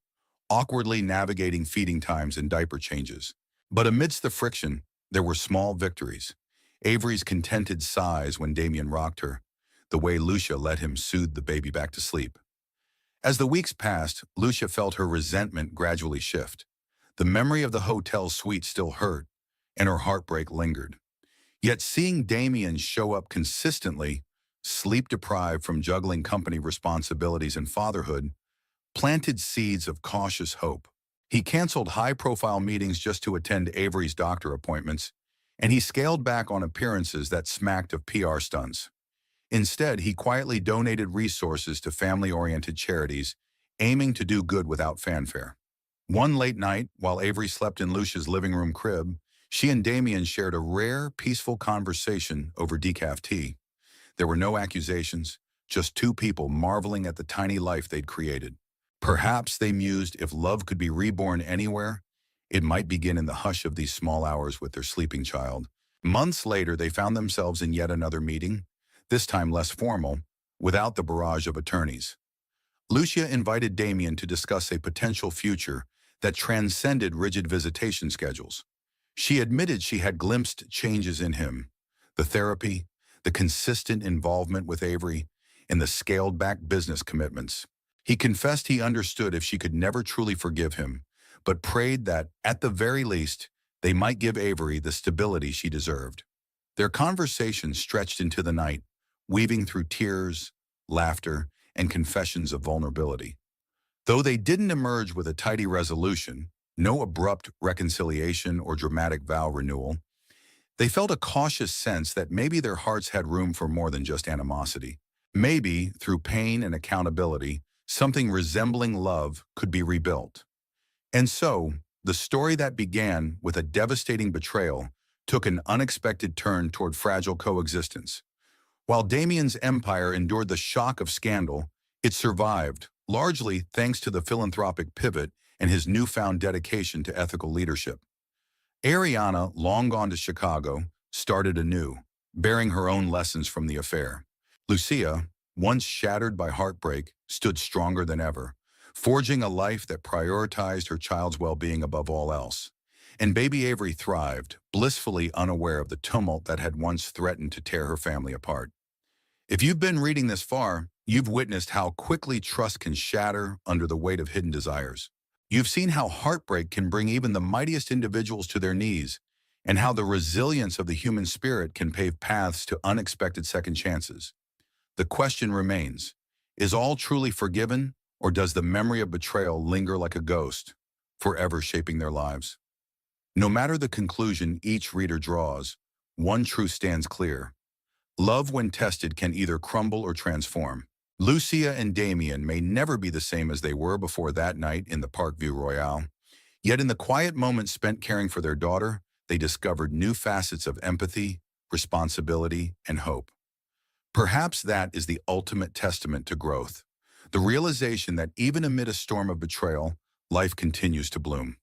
awkwardly navigating feeding times and diaper changes. But amidst the friction, there were small victories. Avery's contented sighs when Damien rocked her, the way Lucia let him soothe the baby back to sleep. As the weeks passed, Lucia felt her resentment gradually shift. The memory of the hotel suite still hurt, and her heartbreak lingered. Yet seeing Damien show up consistently, sleep-deprived from juggling company responsibilities and fatherhood, planted seeds of cautious hope. He canceled high-profile meetings just to attend Avery's doctor appointments, and he scaled back on appearances that smacked of PR stunts. Instead, he quietly donated resources to family-oriented charities, aiming to do good without fanfare. One late night, while Avery slept in Lucia's living room crib, she and Damien shared a rare, peaceful conversation over decaf tea. There were no accusations, just two people marveling at the tiny life they'd created. Perhaps, they mused, if love could be reborn anywhere, it might begin in the hush of these small hours with their sleeping child. Months later, they found themselves in yet another meeting, this time less formal, without the barrage of attorneys. Lucia invited Damien to discuss a potential future that transcended rigid visitation schedules. She admitted she had glimpsed changes in him: the therapy, the consistent involvement with Avery, and the scaled-back business commitments. He confessed he understood if she could never truly forgive him, but prayed that, at the very least, they might give Avery the stability she deserved. Their conversation stretched into the night, weaving through tears, laughter, and confessions of vulnerability. Though they didn't emerge with a tidy resolution, no abrupt reconciliation or dramatic vow renewal, they felt a cautious sense that maybe their hearts had room for more than just animosity. Maybe, through pain and accountability, something resembling love could be rebuilt. And so, the story that began with a devastating betrayal took an unexpected turn toward fragile coexistence. While Damien's empire endured the shock of scandal, it survived, largely thanks to the philanthropic pivot and his newfound dedication to ethical leadership. Ariana, long gone to Chicago, started anew, bearing her own lessons from the affair. Lucia, once shattered by heartbreak, stood stronger than ever, forging a life that prioritized her child's well-being above all else. And baby Avery thrived, blissfully unaware of the tumult that had once threatened to tear her family apart. If you've been reading this far, you've witnessed how quickly trust can shatter under the weight of hidden desires. You've seen how heartbreak can bring even the mightiest individuals to their knees, and how the resilience of the human spirit can pave paths to unexpected second chances. The question remains, is all truly forgiven, or does the memory of betrayal linger like a ghost, forever shaping their lives? No matter the conclusion each reader draws, one truth stands clear. Love, when tested, can either crumble or transform. Lucia and Damien may never be the same as they were before that night in the Parkview Royale. Yet in the quiet moments spent caring for their daughter, they discovered new facets of empathy, responsibility, and hope. Perhaps that is the ultimate testament to growth, the realization that even amid a storm of betrayal, life continues to bloom.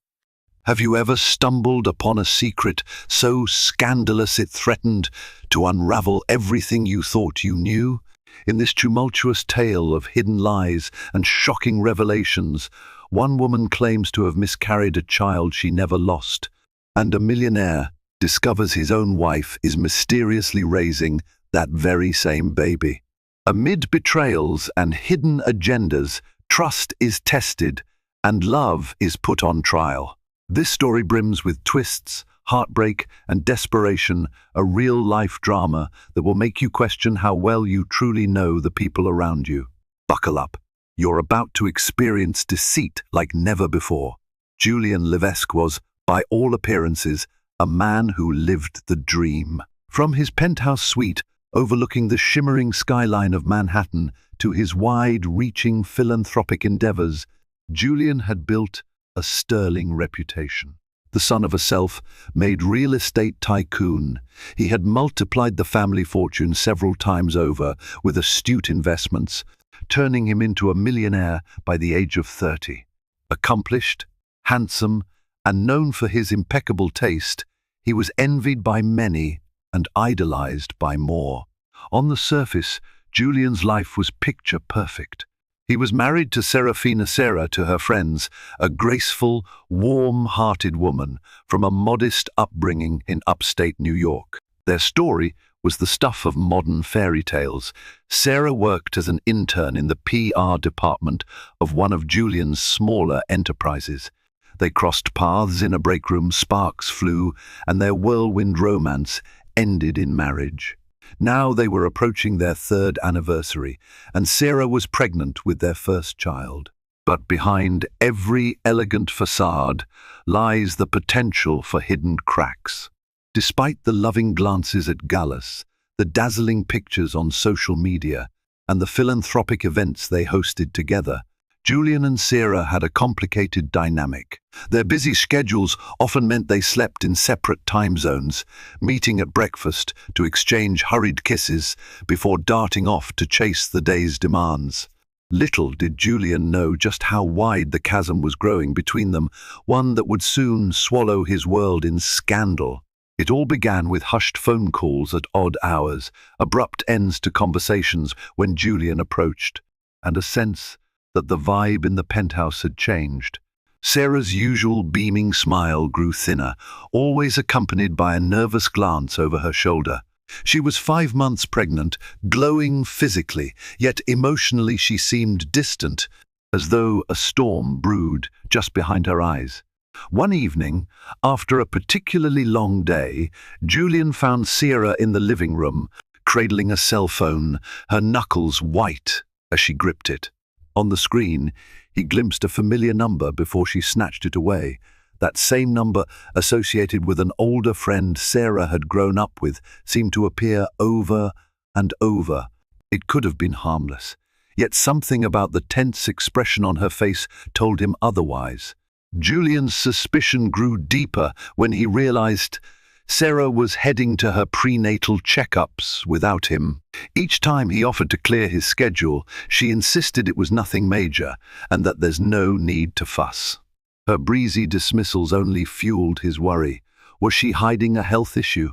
Have you ever stumbled upon a secret so scandalous it threatened to unravel everything you thought you knew? In this tumultuous tale of hidden lies and shocking revelations, one woman claims to have miscarried a child she never lost, and a millionaire discovers his own wife is mysteriously raising that very same baby. Amid betrayals and hidden agendas, trust is tested and love is put on trial. This story brims with twists, heartbreak, and desperation, a real-life drama that will make you question how well you truly know the people around you. Buckle up. You're about to experience deceit like never before. Julian Levesque was, by all appearances, a man who lived the dream. From his penthouse suite overlooking the shimmering skyline of Manhattan to his wide-reaching philanthropic endeavors, Julian had built a sterling reputation. The son of a self-made real estate tycoon, he had multiplied the family fortune several times over with astute investments, turning him into a millionaire by the age of 30. Accomplished, handsome, and known for his impeccable taste, he was envied by many and idolized by more. On the surface, Julian's life was picture perfect. He was married to Serafina Serra to her friends, a graceful, warm-hearted woman from a modest upbringing in upstate New York. Their story was the stuff of modern fairy tales. Sarah worked as an intern in the PR department of one of Julian's smaller enterprises. They crossed paths in a break room, sparks flew, and their whirlwind romance ended in marriage. Now they were approaching their 3rd anniversary, and Sarah was pregnant with their first child. But behind every elegant facade lies the potential for hidden cracks. Despite the loving glances at galas, the dazzling pictures on social media, and the philanthropic events they hosted together, Julian and Sarah had a complicated dynamic. Their busy schedules often meant they slept in separate time zones, meeting at breakfast to exchange hurried kisses before darting off to chase the day's demands. Little did Julian know just how wide the chasm was growing between them, one that would soon swallow his world in scandal. It all began with hushed phone calls at odd hours, abrupt ends to conversations when Julian approached, and a sense that the vibe in the penthouse had changed. Sarah's usual beaming smile grew thinner, always accompanied by a nervous glance over her shoulder. She was 5 months pregnant, glowing physically, yet emotionally she seemed distant, as though a storm brewed just behind her eyes. One evening, after a particularly long day, Julian found Sarah in the living room, cradling a cell phone, her knuckles white as she gripped it. On the screen, he glimpsed a familiar number before she snatched it away. That same number, associated with an older friend Sarah had grown up with, seemed to appear over and over. It could have been harmless, yet something about the tense expression on her face told him otherwise. Julian's suspicion grew deeper when he realized Sarah was heading to her prenatal checkups without him. Each time he offered to clear his schedule, she insisted it was nothing major and that there's no need to fuss. Her breezy dismissals only fueled his worry. Was she hiding a health issue?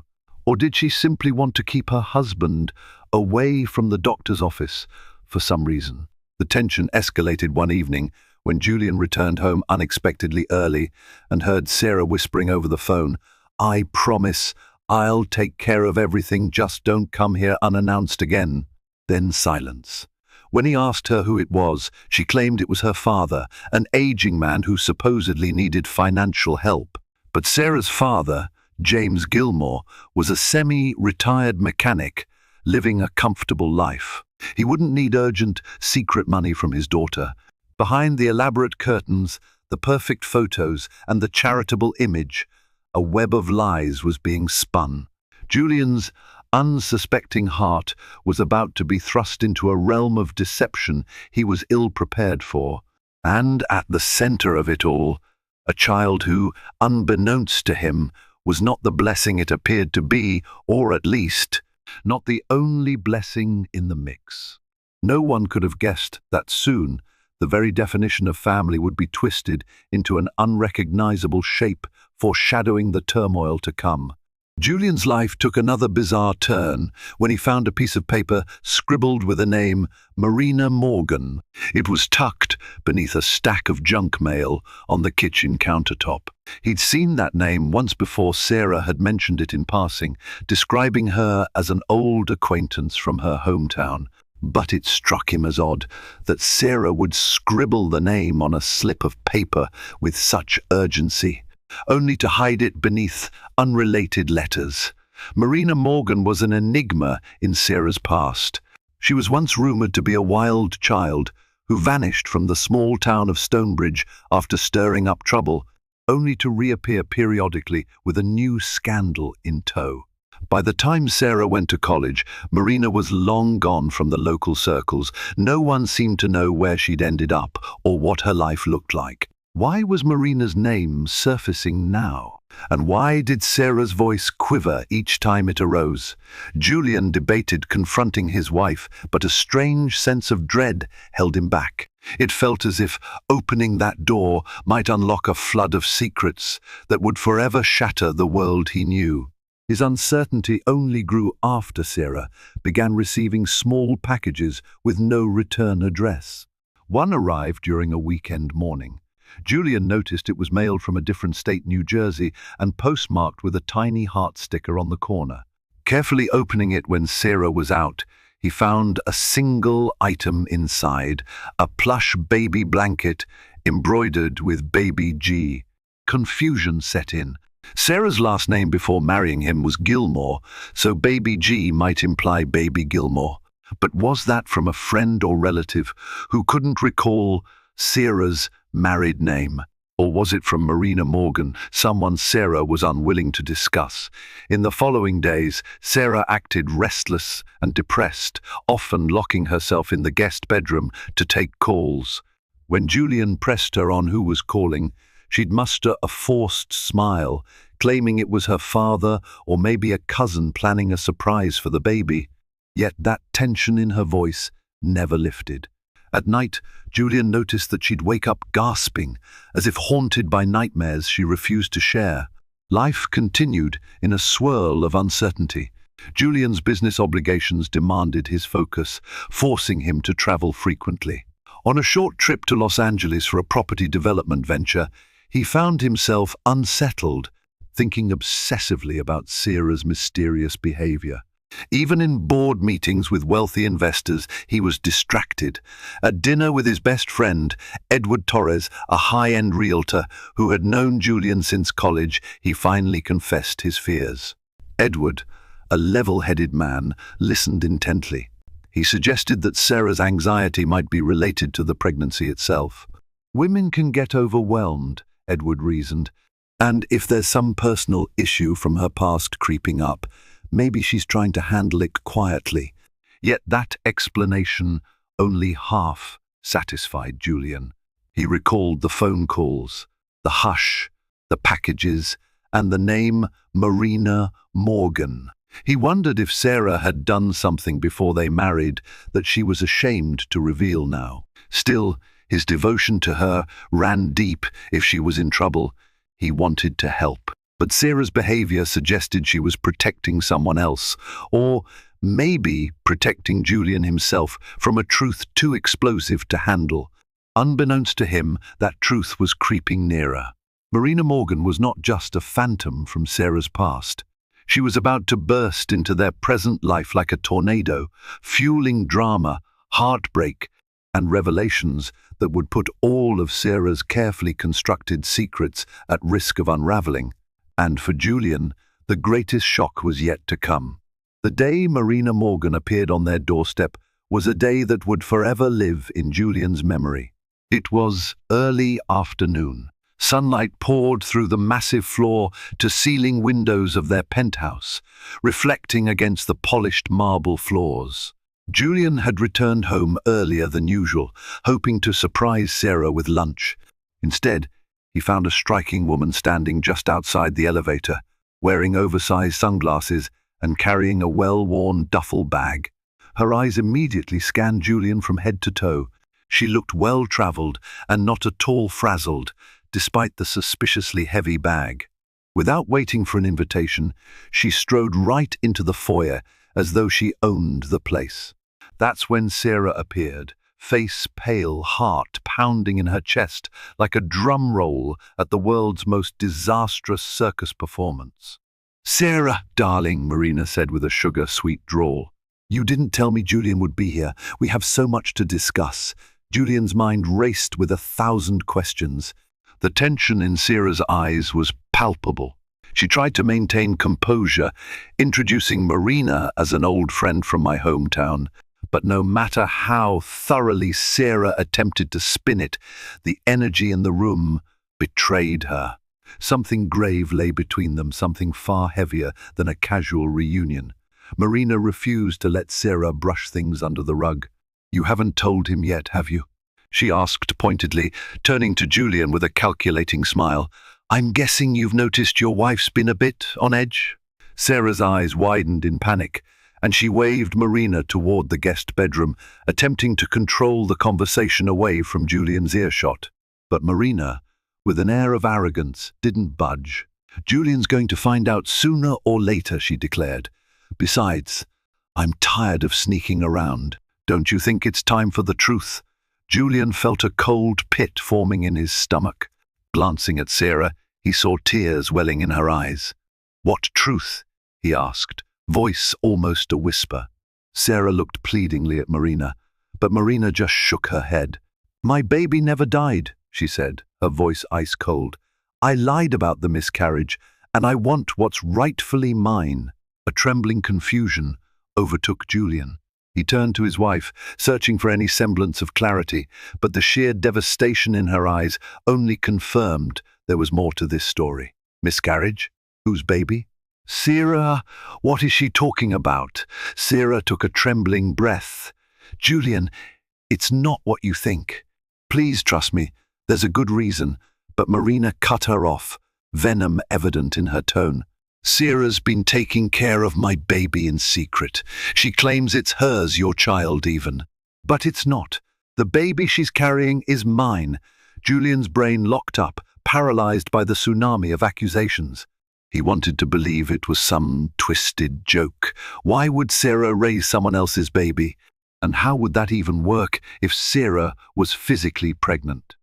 Or did she simply want to keep her husband away from the doctor's office for some reason? The tension escalated one evening when Julian returned home unexpectedly early and heard Sarah whispering over the phone, "I promise I'll take care of everything, just don't come here unannounced again." Then silence. When he asked her who it was, she claimed it was her father, an aging man who supposedly needed financial help. But Sarah's father, James Gilmore, was a semi-retired mechanic, living a comfortable life. He wouldn't need urgent, secret money from his daughter. Behind the elaborate curtains, the perfect photos, and the charitable image, a web of lies was being spun. Julian's unsuspecting heart was about to be thrust into a realm of deception he was ill-prepared for. And at the center of it all, a child who, unbeknownst to him, was not the blessing it appeared to be, or at least, not the only blessing in the mix. No one could have guessed that soon the very definition of family would be twisted into an unrecognizable shape, foreshadowing the turmoil to come. Julian's life took another bizarre turn when he found a piece of paper scribbled with the name Marina Morgan. It was tucked beneath a stack of junk mail on the kitchen countertop. He'd seen that name once before. Sarah had mentioned it in passing, describing her as an old acquaintance from her hometown. But it struck him as odd that Sarah would scribble the name on a slip of paper with such urgency, only to hide it beneath unrelated letters. Marina Morgan was an enigma in Sarah's past. She was once rumored to be a wild child who vanished from the small town of Stonebridge after stirring up trouble, only to reappear periodically with a new scandal in tow. By the time Sarah went to college, Marina was long gone from the local circles. No one seemed to know where she'd ended up or what her life looked like. Why was Marina's name surfacing now? And why did Sarah's voice quiver each time it arose? Julian debated confronting his wife, but a strange sense of dread held him back. It felt as if opening that door might unlock a flood of secrets that would forever shatter the world he knew. His uncertainty only grew after Sarah began receiving small packages with no return address. One arrived during a weekend morning. Julian noticed it was mailed from a different state, New Jersey, and postmarked with a tiny heart sticker on the corner. Carefully opening it when Sarah was out, he found a single item inside, a plush baby blanket embroidered with Baby G. Confusion set in. Sarah's last name before marrying him was Gilmore, so Baby G might imply Baby Gilmore. But was that from a friend or relative who couldn't recall Sarah's married name? Or was it from Marina Morgan, someone Sarah was unwilling to discuss? In the following days, Sarah acted restless and depressed, often locking herself in the guest bedroom to take calls. When Julian pressed her on who was calling, she'd muster a forced smile, claiming it was her father or maybe a cousin planning a surprise for the baby. Yet that tension in her voice never lifted. At night, Julian noticed that she'd wake up gasping, as if haunted by nightmares she refused to share. Life continued in a swirl of uncertainty. Julian's business obligations demanded his focus, forcing him to travel frequently. On a short trip to Los Angeles for a property development venture, he found himself unsettled, thinking obsessively about Sarah's mysterious behavior. Even in board meetings with wealthy investors, he was distracted. At dinner with his best friend, Edward Torres, a high-end realtor who had known Julian since college, he finally confessed his fears. Edward, a level-headed man, listened intently. He suggested that Sarah's anxiety might be related to the pregnancy itself. Women can get overwhelmed, Edward reasoned, and if there's some personal issue from her past creeping up, maybe she's trying to handle it quietly. Yet that explanation only half satisfied Julian. He recalled the phone calls, the hush, the packages, and the name Marina Morgan. He wondered if Sarah had done something before they married that she was ashamed to reveal now. Still, his devotion to her ran deep. If she was in trouble, he wanted to help. But Sarah's behavior suggested she was protecting someone else, or maybe protecting Julian himself from a truth too explosive to handle. Unbeknownst to him, that truth was creeping nearer. Marina Morgan was not just a phantom from Sarah's past. She was about to burst into their present life like a tornado, fueling drama, heartbreak, and revelations that would put all of Sarah's carefully constructed secrets at risk of unraveling. And for Julian, the greatest shock was yet to come. The day Marina Morgan appeared on their doorstep was a day that would forever live in Julian's memory. It was early afternoon. Sunlight poured through the massive floor-to-ceiling windows of their penthouse, reflecting against the polished marble floors. Julian had returned home earlier than usual, hoping to surprise Sarah with lunch. Instead, he found a striking woman standing just outside the elevator, wearing oversized sunglasses and carrying a well-worn duffel bag. Her eyes immediately scanned Julian from head to toe. She looked well-traveled and not at all frazzled, despite the suspiciously heavy bag. Without waiting for an invitation, she strode right into the foyer as though she owned the place. That's when Sarah appeared, face pale, heart pounding in her chest like a drum roll at the world's most disastrous circus performance. "Sarah, darling," Marina said with a sugar-sweet drawl. "You didn't tell me Julian would be here. We have so much to discuss." Julian's mind raced with 1,000 questions. The tension in Sarah's eyes was palpable. She tried to maintain composure, introducing Marina as an old friend from my hometown. But no matter how thoroughly Sarah attempted to spin it, the energy in the room betrayed her. Something grave lay between them, something far heavier than a casual reunion. Marina refused to let Sarah brush things under the rug. "You haven't told him yet, have you?" she asked pointedly, turning to Julian with a calculating smile. "I'm guessing you've noticed your wife's been a bit on edge?" Sarah's eyes widened in panic, and she waved Marina toward the guest bedroom, attempting to control the conversation away from Julian's earshot. But Marina, with an air of arrogance, didn't budge. "Julian's going to find out sooner or later," she declared. "Besides, I'm tired of sneaking around. Don't you think it's time for the truth?" Julian felt a cold pit forming in his stomach. Glancing at Sarah, he saw tears welling in her eyes. "What truth?" he asked, voice almost a whisper. Sarah looked pleadingly at Marina, but Marina just shook her head. "My baby never died," she said, her voice ice cold. "I lied about the miscarriage, and I want what's rightfully mine." A trembling confusion overtook Julian. He turned to his wife, searching for any semblance of clarity, but the sheer devastation in her eyes only confirmed there was more to this story. "Miscarriage? Whose baby?" "Sarah, what is she talking about?" Sarah took a trembling breath. "Julian, it's not what you think. Please trust me, there's a good reason." But Marina cut her off, venom evident in her tone. "Sarah's been taking care of my baby in secret. She claims it's hers, your child even. But it's not. The baby she's carrying is mine." Julian's brain locked up, paralyzed by the tsunami of accusations. He wanted to believe it was some twisted joke. Why would Sarah raise someone else's baby? And how would that even work if Sarah was physically pregnant?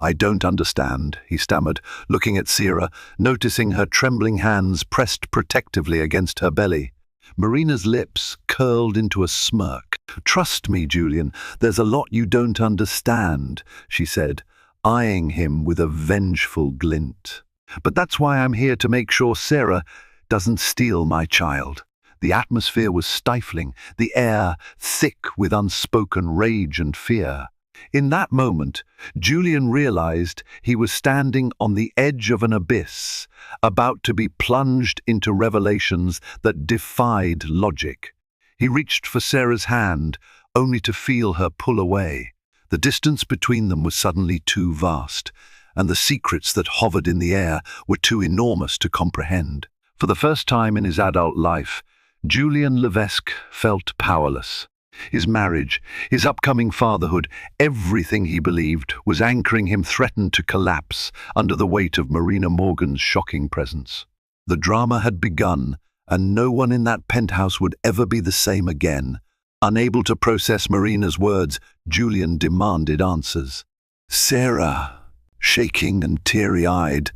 I don't understand, he stammered, looking at Sarah, noticing her trembling hands pressed protectively against her belly. Marina's lips curled into a smirk. Trust me, Julian, there's a lot you don't understand, she said, eyeing him with a vengeful glint. But that's why I'm here to make sure Sarah doesn't steal my child. The atmosphere was stifling, the air thick with unspoken rage and fear. In that moment, Julian realized he was standing on the edge of an abyss, about to be plunged into revelations that defied logic. He reached for Sarah's hand, only to feel her pull away. The distance between them was suddenly too vast, and the secrets that hovered in the air were too enormous to comprehend. For the first time in his adult life, Julian Levesque felt powerless. His marriage, his upcoming fatherhood, everything he believed was anchoring him threatened to collapse under the weight of Marina Morgan's shocking presence. The drama had begun, and no one in that penthouse would ever be the same again. Unable to process Marina's words, Julian demanded answers. Sarah, shaking and teary-eyed,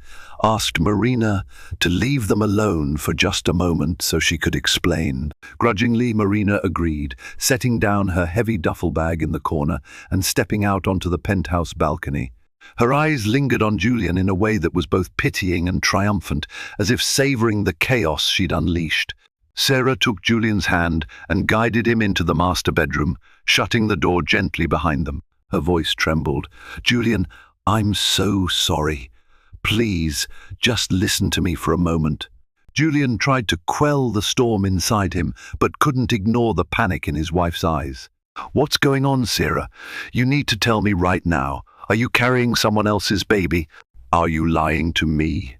asked Marina to leave them alone for just a moment so she could explain. Grudgingly, Marina agreed, setting down her heavy duffel bag in the corner and stepping out onto the penthouse balcony. Her eyes lingered on Julian in a way that was both pitying and triumphant, as if savoring the chaos she'd unleashed. Sarah took Julian's hand and guided him into the master bedroom, shutting the door gently behind them. Her voice trembled. Julian, I'm so sorry. Please, just listen to me for a moment. Julian tried to quell the storm inside him, but couldn't ignore the panic in his wife's eyes. What's going on, Sarah? You need to tell me right now. Are you carrying someone else's baby? Are you lying to me?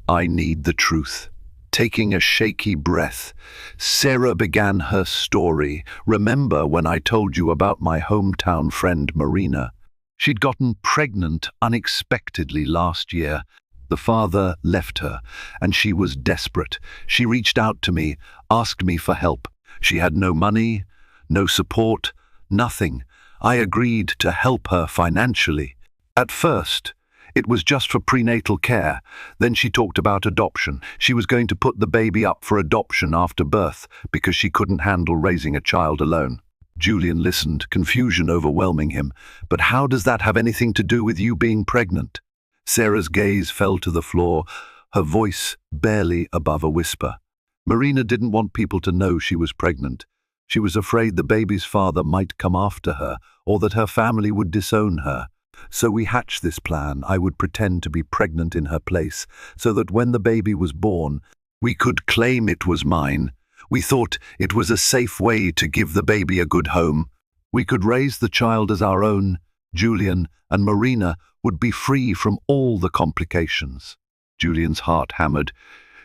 I need the truth. Taking a shaky breath, Sarah began her story. Remember when I told you about my hometown friend Marina? She'd gotten pregnant unexpectedly last year. The father left her, and she was desperate. She reached out to me, asked me for help. She had no money, no support, nothing. I agreed to help her financially. At first, it was just for prenatal care. Then she talked about adoption. She was going to put the baby up for adoption after birth because she couldn't handle raising a child alone. Julian listened, confusion overwhelming him. But how does that have anything to do with you being pregnant? Sarah's gaze fell to the floor, her voice barely above a whisper. Marina didn't want people to know she was pregnant. She was afraid the baby's father might come after her, or that her family would disown her. So we hatched this plan. I would pretend to be pregnant in her place, so that when the baby was born, we could claim it was mine. We thought it was a safe way to give the baby a good home. We could raise the child as our own. Julian and Marina would be free from all the complications. Julian's heart hammered.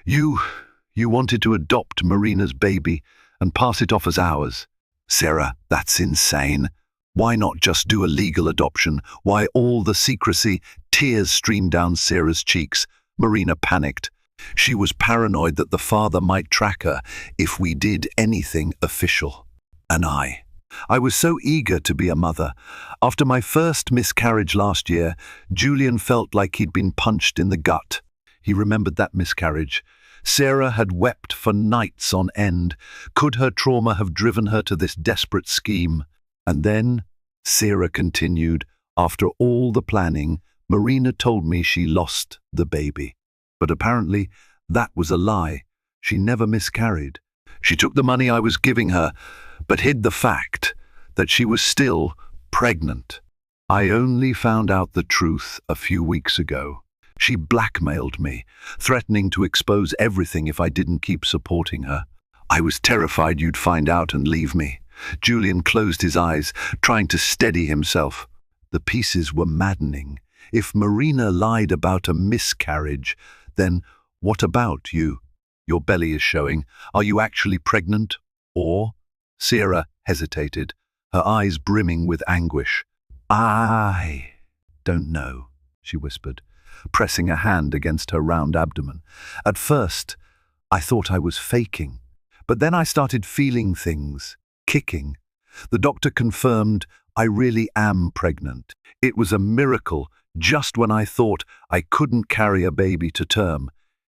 You wanted to adopt Marina's baby and pass it off as ours. Sarah, that's insane. Why not just do a legal adoption? Why all the secrecy? Tears streamed down Sarah's cheeks. Marina panicked. She was paranoid that the father might track her if we did anything official. And I was so eager to be a mother. After my first miscarriage last year, Julian felt like he'd been punched in the gut. He remembered that miscarriage. Sarah had wept for nights on end. Could her trauma have driven her to this desperate scheme? And then, Sarah continued, after all the planning, Marina told me she lost the baby. But apparently, that was a lie. She never miscarried. She took the money I was giving her, but hid the fact that she was still pregnant. I only found out the truth a few weeks ago. She blackmailed me, threatening to expose everything if I didn't keep supporting her. I was terrified you'd find out and leave me. Julian closed his eyes, trying to steady himself. The pieces were maddening. If Marina lied about a miscarriage, then what about you? Your belly is showing. Are you actually pregnant? Or? Sarah hesitated, her eyes brimming with anguish. I don't know, she whispered, pressing a hand against her round abdomen. At first, I thought I was faking, but then I started feeling things, kicking. The doctor confirmed, "I really am pregnant. It was a miracle. Just when I thought I couldn't carry a baby to term,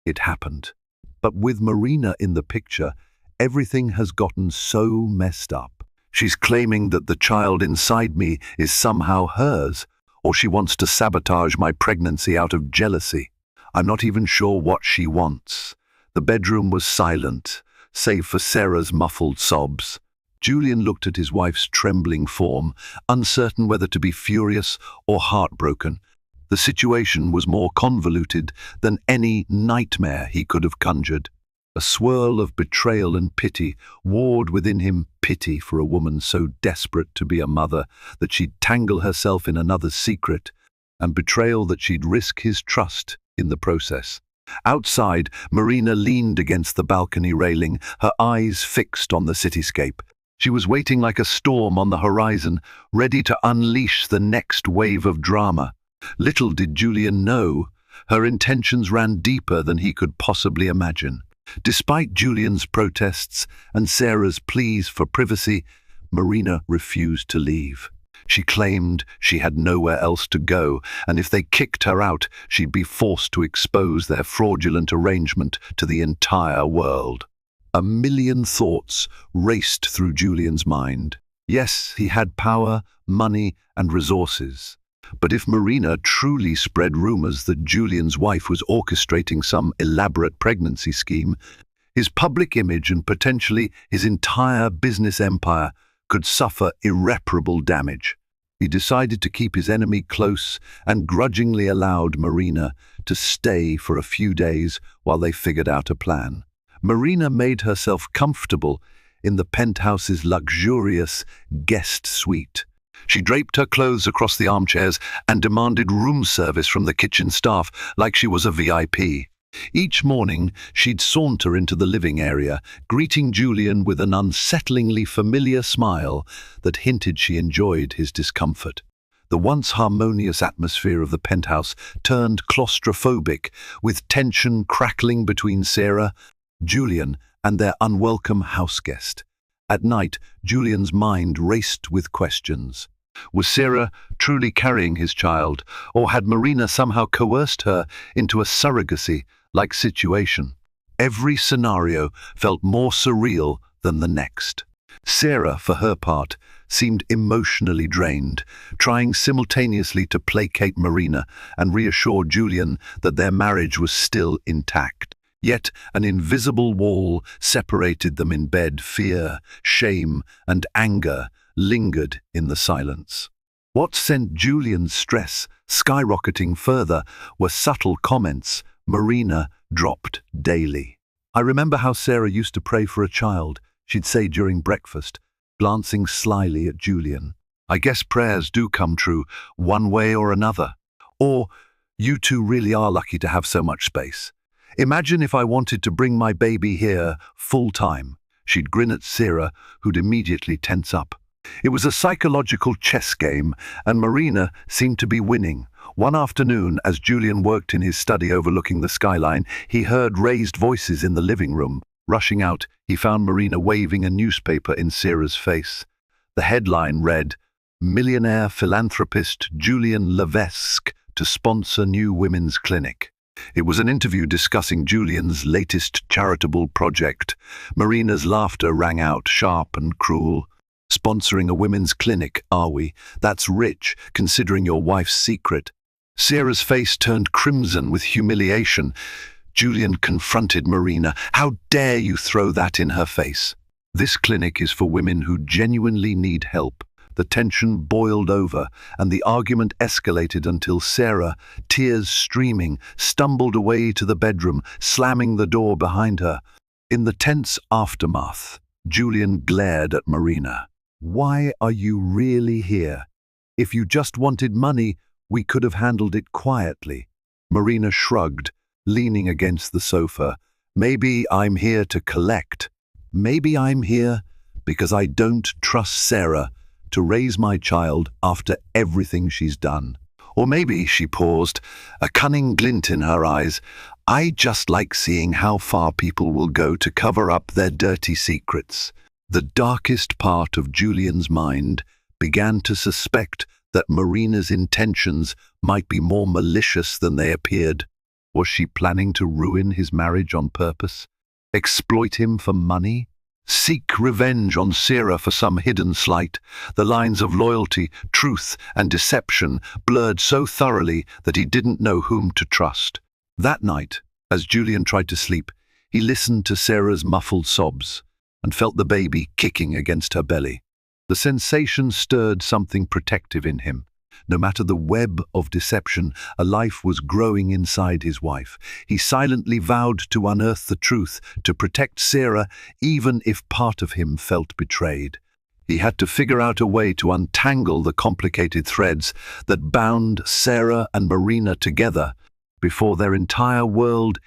it happened." But with Marina in the picture, everything has gotten so messed up. She's claiming that the child inside me is somehow hers, or she wants to sabotage my pregnancy out of jealousy. I'm not even sure what she wants. The bedroom was silent, save for Sarah's muffled sobs. Julian looked at his wife's trembling form, uncertain whether to be furious or heartbroken. The situation was more convoluted than any nightmare he could have conjured. A swirl of betrayal and pity warred within him, pity for a woman so desperate to be a mother that she'd tangle herself in another's secret, and betrayal that she'd risk his trust in the process. Outside, Marina leaned against the balcony railing, her eyes fixed on the cityscape. She was waiting like a storm on the horizon, ready to unleash the next wave of drama. Little did Julian know, her intentions ran deeper than he could possibly imagine. Despite Julian's protests and Sarah's pleas for privacy, Marina refused to leave. She claimed she had nowhere else to go, and if they kicked her out, she'd be forced to expose their fraudulent arrangement to the entire world. A million thoughts raced through Julian's mind. Yes, he had power, money, and resources. But if Marina truly spread rumors that Julian's wife was orchestrating some elaborate pregnancy scheme, his public image and potentially his entire business empire could suffer irreparable damage. He decided to keep his enemy close and grudgingly allowed Marina to stay for a few days while they figured out a plan. Marina made herself comfortable in the penthouse's luxurious guest suite. She draped her clothes across the armchairs and demanded room service from the kitchen staff like she was a VIP. Each morning, she'd saunter into the living area, greeting Julian with an unsettlingly familiar smile that hinted she enjoyed his discomfort. The once harmonious atmosphere of the penthouse turned claustrophobic, with tension crackling between Sarah, Julian, and their unwelcome house guest. At night, Julian's mind raced with questions. Was Sarah truly carrying his child, or had Marina somehow coerced her into a surrogacy-like situation? Every scenario felt more surreal than the next. Sarah, for her part, seemed emotionally drained, trying simultaneously to placate Marina and reassure Julian that their marriage was still intact. Yet an invisible wall separated them in bed. Fear, shame, and anger lingered in the silence. What sent Julian's stress skyrocketing further were subtle comments Marina dropped daily. "I remember how Sarah used to pray for a child," she'd say during breakfast, glancing slyly at Julian. "I guess prayers do come true, one way or another." Or, "You two really are lucky to have so much space. Imagine if I wanted to bring my baby here full-time." She'd grin at Sarah, who'd immediately tense up. It was a psychological chess game, and Marina seemed to be winning. One afternoon, as Julian worked in his study overlooking the skyline, he heard raised voices in the living room. Rushing out, he found Marina waving a newspaper in Sarah's face. The headline read, "Millionaire philanthropist Julian Levesque to sponsor new women's clinic." It was an interview discussing Julian's latest charitable project. Marina's laughter rang out, sharp and cruel. "Sponsoring a women's clinic, are we? That's rich, considering your wife's secret." Sarah's face turned crimson with humiliation. Julian confronted Marina. "How dare you throw that in her face? This clinic is for women who genuinely need help." The tension boiled over, and the argument escalated until Sarah, tears streaming, stumbled away to the bedroom, slamming the door behind her. In the tense aftermath, Julian glared at Marina. "Why are you really here? If you just wanted money, we could have handled it quietly." Marina shrugged, leaning against the sofa. "Maybe I'm here to collect. Maybe I'm here because I don't trust Sarah to raise my child after everything she's done. Or maybe," she paused, a cunning glint in her eyes, "I just like seeing how far people will go to cover up their dirty secrets." The darkest part of Julian's mind began to suspect that Marina's intentions might be more malicious than they appeared. Was she planning to ruin his marriage on purpose? Exploit him for money? Seek revenge on Sarah for some hidden slight? The lines of loyalty, truth, and deception blurred so thoroughly that he didn't know whom to trust. That night, as Julian tried to sleep, he listened to Sarah's muffled sobs and felt the baby kicking against her belly. The sensation stirred something protective in him. No matter the web of deception, a life was growing inside his wife. He silently vowed to unearth the truth, to protect Sarah, even if part of him felt betrayed. He had to figure out a way to untangle the complicated threads that bound Sarah and Marina together before their entire world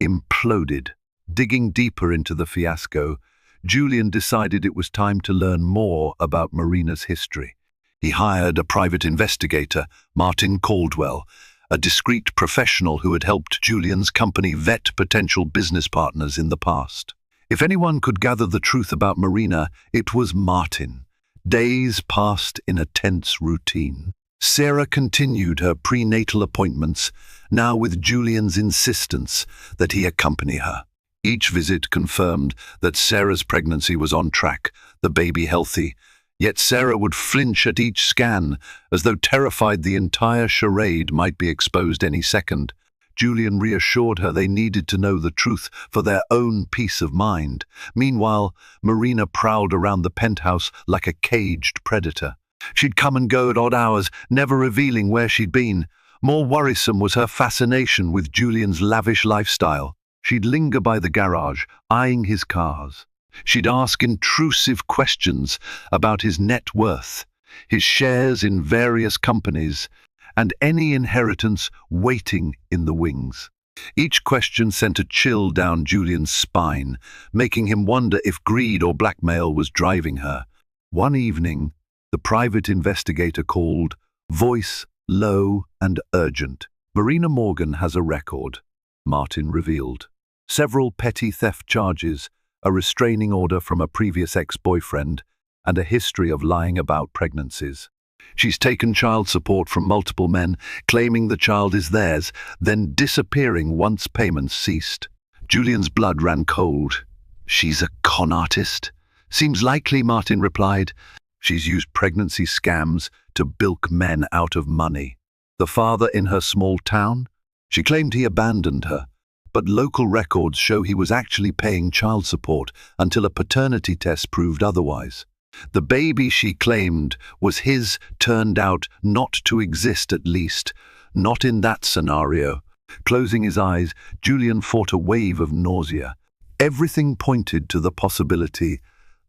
imploded. Digging deeper into the fiasco, Julian decided it was time to learn more about Marina's history. He hired a private investigator, Martin Caldwell, a discreet professional who had helped Julian's company vet potential business partners in the past. If anyone could gather the truth about Marina, it was Martin. Days passed in a tense routine. Sarah continued her prenatal appointments, now with Julian's insistence that he accompany her. Each visit confirmed that Sarah's pregnancy was on track, the baby healthy, yet Sarah would flinch at each scan, as though terrified the entire charade might be exposed any second. Julian reassured her they needed to know the truth for their own peace of mind. Meanwhile, Marina prowled around the penthouse like a caged predator. She'd come and go at odd hours, never revealing where she'd been. More worrisome was her fascination with Julian's lavish lifestyle. She'd linger by the garage, eyeing his cars. She'd ask intrusive questions about his net worth, his shares in various companies, and any inheritance waiting in the wings. Each question sent a chill down Julian's spine, making him wonder if greed or blackmail was driving her. One evening, the private investigator called, voice low and urgent. Marina Morgan has a record, Martin revealed. Several petty theft charges, a restraining order from a previous ex-boyfriend, and a history of lying about pregnancies. She's taken child support from multiple men, claiming the child is theirs, then disappearing once payments ceased. Julian's blood ran cold. She's a con artist? Seems likely, Martin replied. She's used pregnancy scams to bilk men out of money. The father in her small town? She claimed he abandoned her, but local records show he was actually paying child support until a paternity test proved otherwise. The baby she claimed was his turned out not to exist, at least, not in that scenario. Closing his eyes, Julian fought a wave of nausea. Everything pointed to the possibility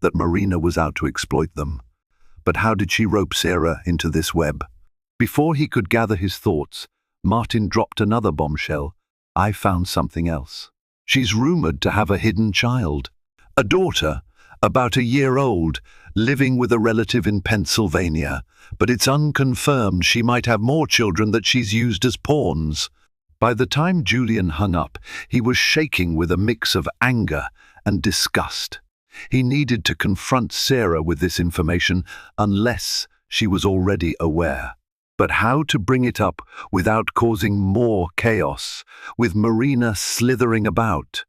that Marina was out to exploit them. But how did she rope Sarah into this web? Before he could gather his thoughts, Martin dropped another bombshell. I found something else. She's rumored to have a hidden child. A daughter, about a year old, living with a relative in Pennsylvania. But it's unconfirmed she might have more children that she's used as pawns. By the time Julian hung up, he was shaking with a mix of anger and disgust. He needed to confront Sarah with this information unless she was already aware. But how to bring it up without causing more chaos, with Marina slithering about?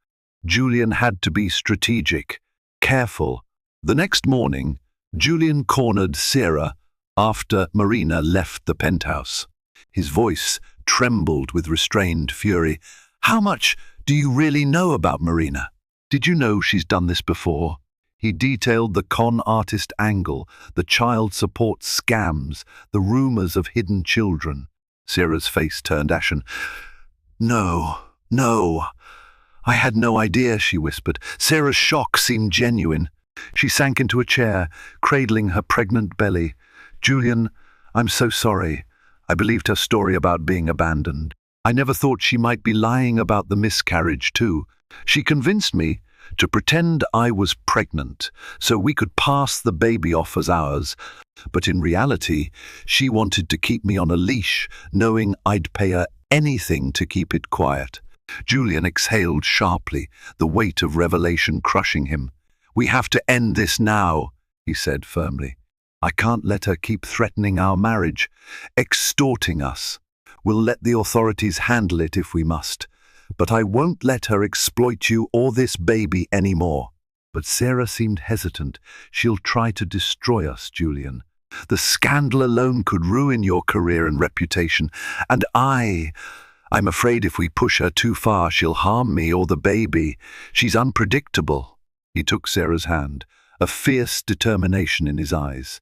Julian had to be strategic, careful. The next morning, Julian cornered Sarah after Marina left the penthouse. His voice trembled with restrained fury. How much do you really know about Marina? Did you know she's done this before? He detailed the con artist angle, the child support scams, the rumors of hidden children. Sarah's face turned ashen. No, I had no idea, she whispered. Sarah's shock seemed genuine. She sank into a chair, cradling her pregnant belly. Julian, I'm so sorry. I believed her story about being abandoned. I never thought she might be lying about the miscarriage, too. She convinced me to pretend I was pregnant so we could pass the baby off as ours. But in reality, she wanted to keep me on a leash, knowing I'd pay her anything to keep it quiet. Julian exhaled sharply, the weight of revelation crushing him. We have to end this now, he said firmly. I can't let her keep threatening our marriage, extorting us. We'll let the authorities handle it if we must, but I won't let her exploit you or this baby anymore. But Sarah seemed hesitant. She'll try to destroy us, Julian. The scandal alone could ruin your career and reputation, and I'm afraid if we push her too far, she'll harm me or the baby. She's unpredictable. He took Sarah's hand, a fierce determination in his eyes.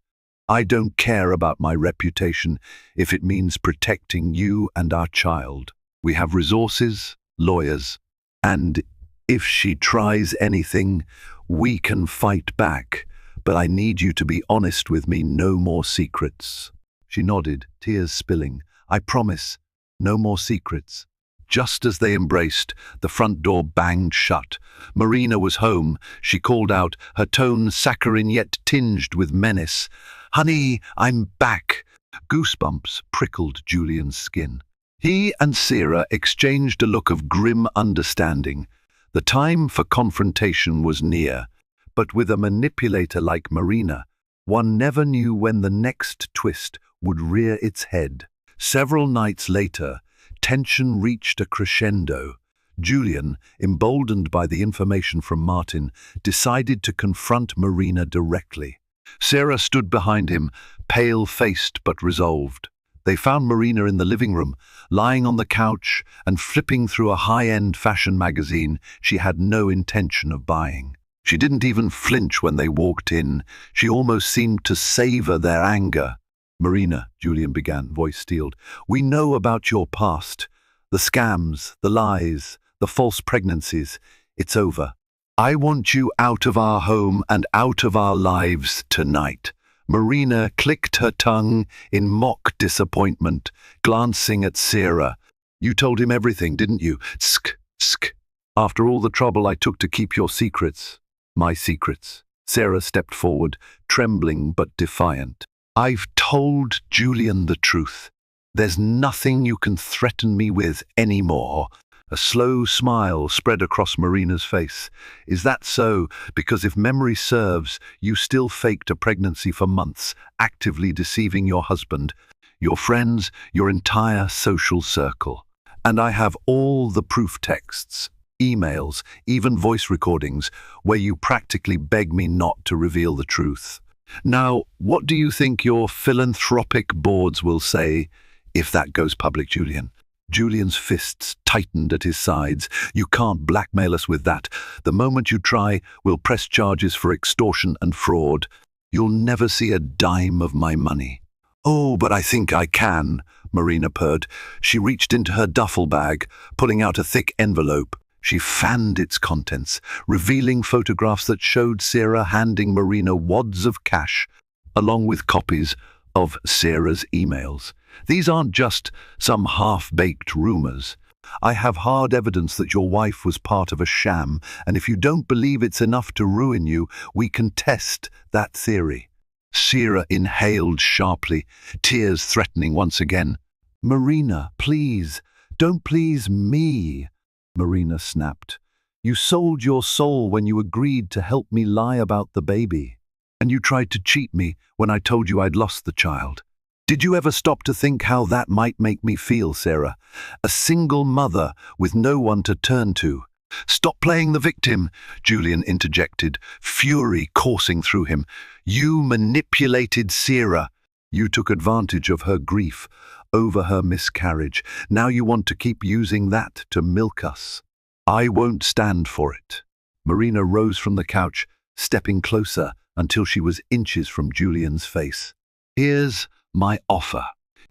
I don't care about my reputation if it means protecting you and our child. We have resources, lawyers, and if she tries anything, we can fight back. But I need you to be honest with me, no more secrets. She nodded, tears spilling. I promise, no more secrets. Just as they embraced, the front door banged shut. Marina was home. She called out, her tone saccharine yet tinged with menace. Honey, I'm back. Goosebumps prickled Julian's skin. He and Sarah exchanged a look of grim understanding. The time for confrontation was near, but with a manipulator like Marina, one never knew when the next twist would rear its head. Several nights later, tension reached a crescendo. Julian, emboldened by the information from Martin, decided to confront Marina directly. Sarah stood behind him, pale-faced but resolved. They found Marina in the living room, lying on the couch and flipping through a high-end fashion magazine she had no intention of buying. She didn't even flinch when they walked in. She almost seemed to savor their anger. Marina, Julian began, voice steeled, we know about your past. The scams, the lies, the false pregnancies. It's over. I want you out of our home and out of our lives tonight. Marina clicked her tongue in mock disappointment, glancing at Sarah. You told him everything, didn't you? Sk, sk. After all the trouble I took to keep your secrets. My secrets. Sarah stepped forward, trembling but defiant. I've told Julian the truth. There's nothing you can threaten me with anymore. A slow smile spread across Marina's face. Is that so? Because if memory serves, you still faked a pregnancy for months, actively deceiving your husband, your friends, your entire social circle. And I have all the proof texts, emails, even voice recordings, where you practically beg me not to reveal the truth. Now, what do you think your philanthropic boards will say if that goes public, Julian? Julian's fists tightened at his sides. You can't blackmail us with that. The moment you try, we'll press charges for extortion and fraud. You'll never see a dime of my money. Oh, but I think I can, Marina purred. She reached into her duffel bag, pulling out a thick envelope. She fanned its contents, revealing photographs that showed Sarah handing Marina wads of cash, along with copies of Sarah's emails. These aren't just some half-baked rumors. I have hard evidence that your wife was part of a sham, and if you don't believe it's enough to ruin you, we can test that theory. Sarah inhaled sharply, tears threatening once again. Marina, please, don't please me, Marina snapped. You sold your soul when you agreed to help me lie about the baby. And you tried to cheat me when I told you I'd lost the child. Did you ever stop to think how that might make me feel, Sarah? A single mother with no one to turn to. Stop playing the victim, Julian interjected, fury coursing through him. You manipulated Sarah. You took advantage of her grief over her miscarriage. Now you want to keep using that to milk us. I won't stand for it. Marina rose from the couch, stepping closer until she was inches from Julian's face. Here's my offer.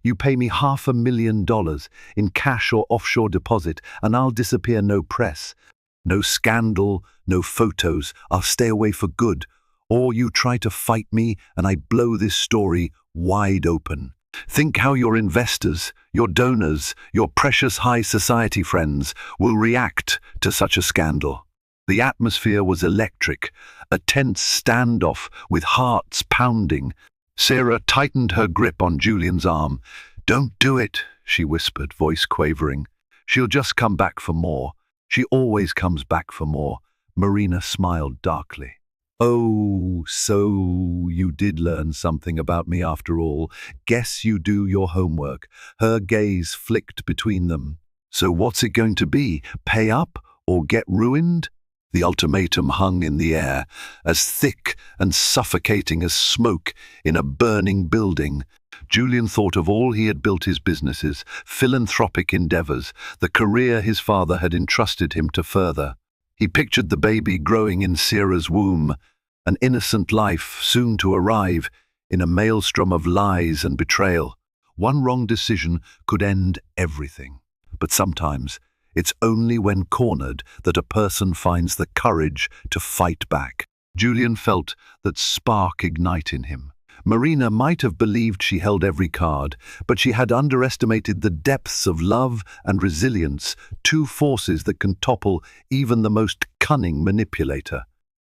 You pay me $500,000 in cash or offshore deposit, and I'll disappear. No press, no scandal, no photos. I'll stay away for good. Or you try to fight me, and I blow this story wide open. Think how your investors, your donors, your precious high society friends will react to such a scandal. The atmosphere was electric, a tense standoff with hearts pounding. Sarah tightened her grip on Julian's arm. Don't do it, she whispered, voice quavering. She'll just come back for more. She always comes back for more. Marina smiled darkly. "Oh, so you did learn something about me after all. Guess you do your homework." Her gaze flicked between them. "So what's it going to be? Pay up or get ruined?" The ultimatum hung in the air, as thick and suffocating as smoke in a burning building. Julian thought of all he had built his businesses, philanthropic endeavors, the career his father had entrusted him to further. He pictured the baby growing in Sarah's womb, an innocent life soon to arrive in a maelstrom of lies and betrayal. One wrong decision could end everything. But sometimes it's only when cornered that a person finds the courage to fight back. Julian felt that spark ignite in him. Marina might have believed she held every card, but she had underestimated the depths of love and resilience, two forces that can topple even the most cunning manipulator.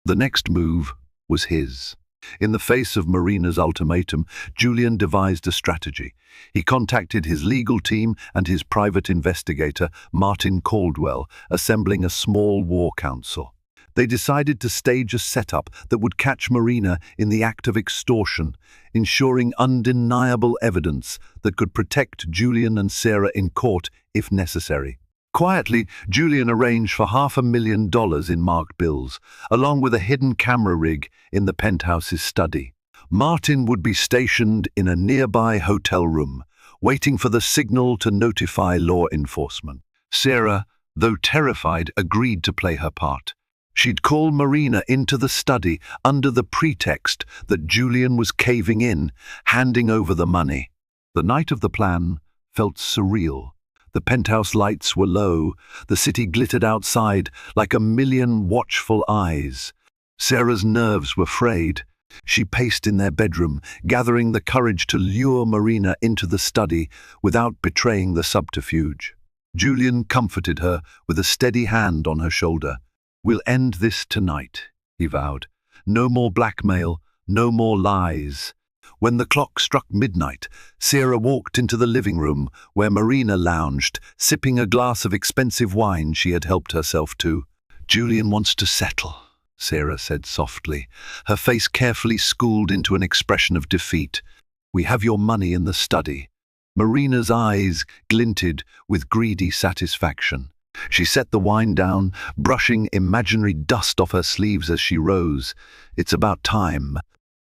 The next move was his. In the face of Marina's ultimatum, Julian devised a strategy. He contacted his legal team and his private investigator, Martin Caldwell, assembling a small war council. They decided to stage a setup that would catch Marina in the act of extortion, ensuring undeniable evidence that could protect Julian and Sarah in court if necessary. Quietly, Julian arranged for $500,000 in marked bills, along with a hidden camera rig in the penthouse's study. Martin would be stationed in a nearby hotel room, waiting for the signal to notify law enforcement. Sarah, though terrified, agreed to play her part. She'd call Marina into the study under the pretext that Julian was caving in, handing over the money. The night of the plan felt surreal. The penthouse lights were low, the city glittered outside like a million watchful eyes. Sarah's nerves were frayed. She paced in their bedroom, gathering the courage to lure Marina into the study without betraying the subterfuge. Julian comforted her with a steady hand on her shoulder. "We'll end this tonight," he vowed. "No more blackmail, no more lies." When the clock struck midnight, Sarah walked into the living room where Marina lounged, sipping a glass of expensive wine she had helped herself to. "Julian wants to settle," Sarah said softly, her face carefully schooled into an expression of defeat. "We have your money in the study." Marina's eyes glinted with greedy satisfaction. She set the wine down, brushing imaginary dust off her sleeves as she rose. "It's about time.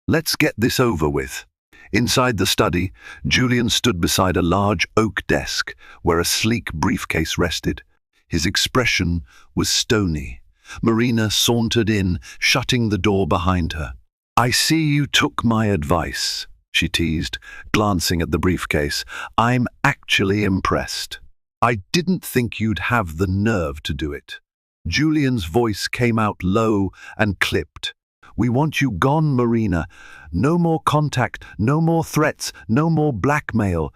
Let's get this over with." Inside the study, Julian stood beside a large oak desk where a sleek briefcase rested. His expression was stony. Marina sauntered in, shutting the door behind her. "I see you took my advice," she teased, glancing at the briefcase. "I'm actually impressed. I didn't think you'd have the nerve to do it." Julian's voice came out low and clipped. "We want you gone, Marina. No more contact, no more threats, no more blackmail."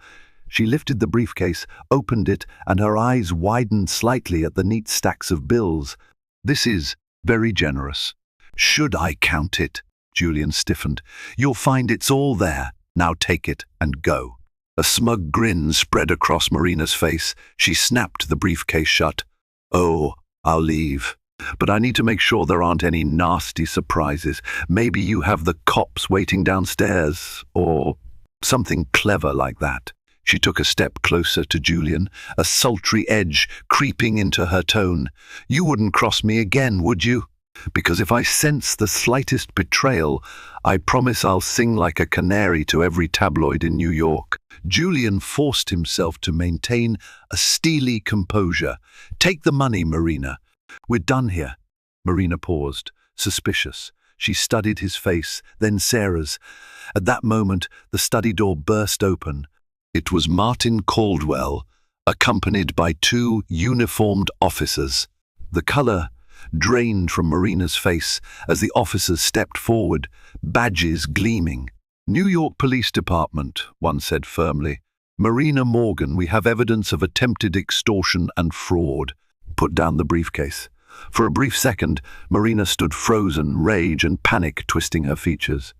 She lifted the briefcase, opened it, and her eyes widened slightly at the neat stacks of bills. "This is very generous." "Should I count it?" Julian stiffened. "You'll find it's all there. Now take it and go." A smug grin spread across Marina's face. She snapped the briefcase shut. "Oh, I'll leave. But I need to make sure there aren't any nasty surprises. Maybe you have the cops waiting downstairs, or something clever like that." She took a step closer to Julian, a sultry edge creeping into her tone. "You wouldn't cross me again, would you? Because if I sense the slightest betrayal, I promise I'll sing like a canary to every tabloid in New York." Julian forced himself to maintain a steely composure. "Take the money, Marina. We're done here." Marina paused, suspicious. She studied his face, then Sarah's. At that moment, the study door burst open. It was Martin Caldwell, accompanied by two uniformed officers. The color drained from Marina's face as the officers stepped forward, badges gleaming. "New York Police Department," one said firmly. "Marina Morgan, we have evidence of attempted extortion and fraud." Put down the briefcase. For a brief second, Marina stood frozen, rage and panic twisting her features.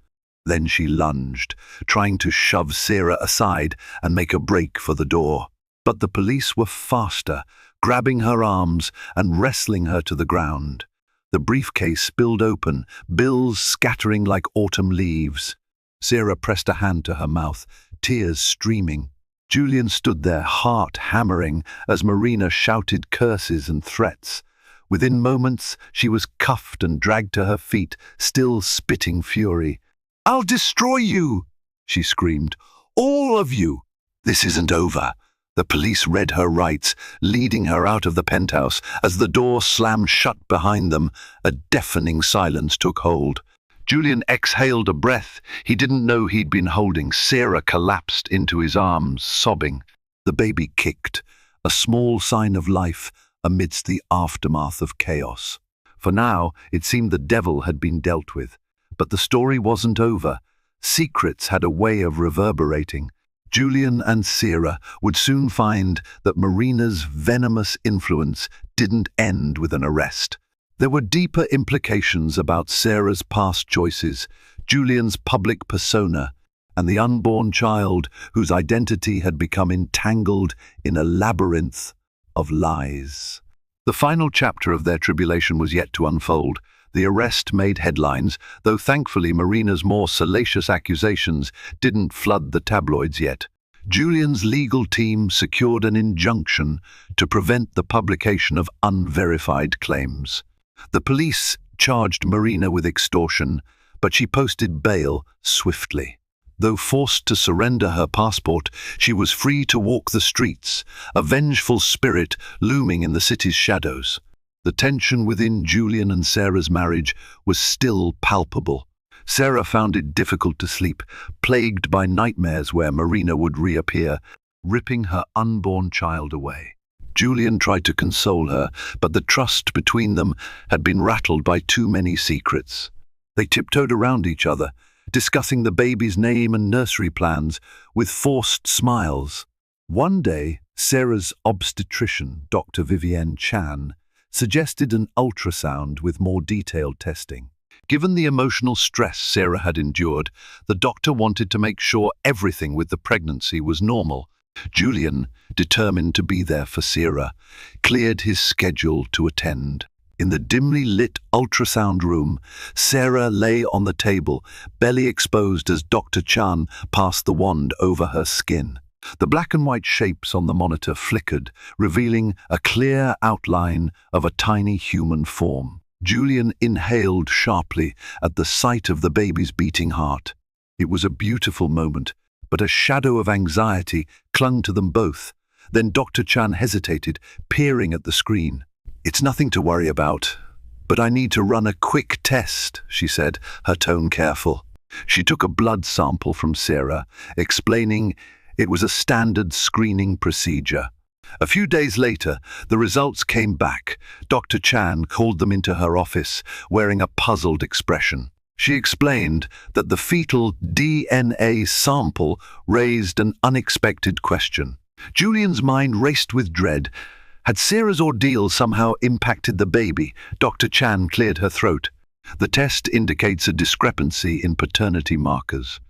Then she lunged, trying to shove Sarah aside and make a break for the door. But the police were faster, grabbing her arms and wrestling her to the ground. The briefcase spilled open, bills scattering like autumn leaves. Sarah pressed a hand to her mouth, tears streaming. Julian stood there, heart hammering, as Marina shouted curses and threats. Within moments, she was cuffed and dragged to her feet, still spitting fury. "I'll destroy you!" she screamed. "All of you! This isn't over." The police read her rights, leading her out of the penthouse. As the door slammed shut behind them, a deafening silence took hold. Julian exhaled a breath. He didn't know he'd been holding. Sarah collapsed into his arms, sobbing. The baby kicked, a small sign of life amidst the aftermath of chaos. For now, it seemed the devil had been dealt with. But the story wasn't over. Secrets had a way of reverberating. Julian and Sarah would soon find that Marina's venomous influence didn't end with an arrest. There were deeper implications about Sarah's past choices, Julian's public persona, and the unborn child whose identity had become entangled in a labyrinth of lies. The final chapter of their tribulation was yet to unfold. The arrest made headlines, though thankfully Marina's more salacious accusations didn't flood the tabloids yet. Julian's legal team secured an injunction to prevent the publication of unverified claims. The police charged Marina with extortion, but she posted bail swiftly. Though forced to surrender her passport, she was free to walk the streets, a vengeful spirit looming in the city's shadows. The tension within Julian and Sarah's marriage was still palpable. Sarah found it difficult to sleep, plagued by nightmares where Marina would reappear, ripping her unborn child away. Julian tried to console her, but the trust between them had been rattled by too many secrets. They tiptoed around each other, discussing the baby's name and nursery plans with forced smiles. One day, Sarah's obstetrician, Dr. Vivienne Chan, suggested an ultrasound with more detailed testing. Given the emotional stress Sarah had endured, the doctor wanted to make sure everything with the pregnancy was normal. Julian, determined to be there for Sarah, cleared his schedule to attend. In the dimly lit ultrasound room, Sarah lay on the table, belly exposed as Dr. Chan passed the wand over her skin. The black and white shapes on the monitor flickered, revealing a clear outline of a tiny human form. Julian inhaled sharply at the sight of the baby's beating heart. It was a beautiful moment, but a shadow of anxiety clung to them both. Then Dr. Chan hesitated, peering at the screen. "It's nothing to worry about, but I need to run a quick test," she said, her tone careful. She took a blood sample from Sarah, explaining it was a standard screening procedure. A few days later, the results came back. Dr. Chan called them into her office, wearing a puzzled expression. She explained that the fetal DNA sample raised an unexpected question. Julian's mind raced with dread. Had Sarah's ordeal somehow impacted the baby? Dr. Chan cleared her throat. The test indicates a discrepancy in paternity markers.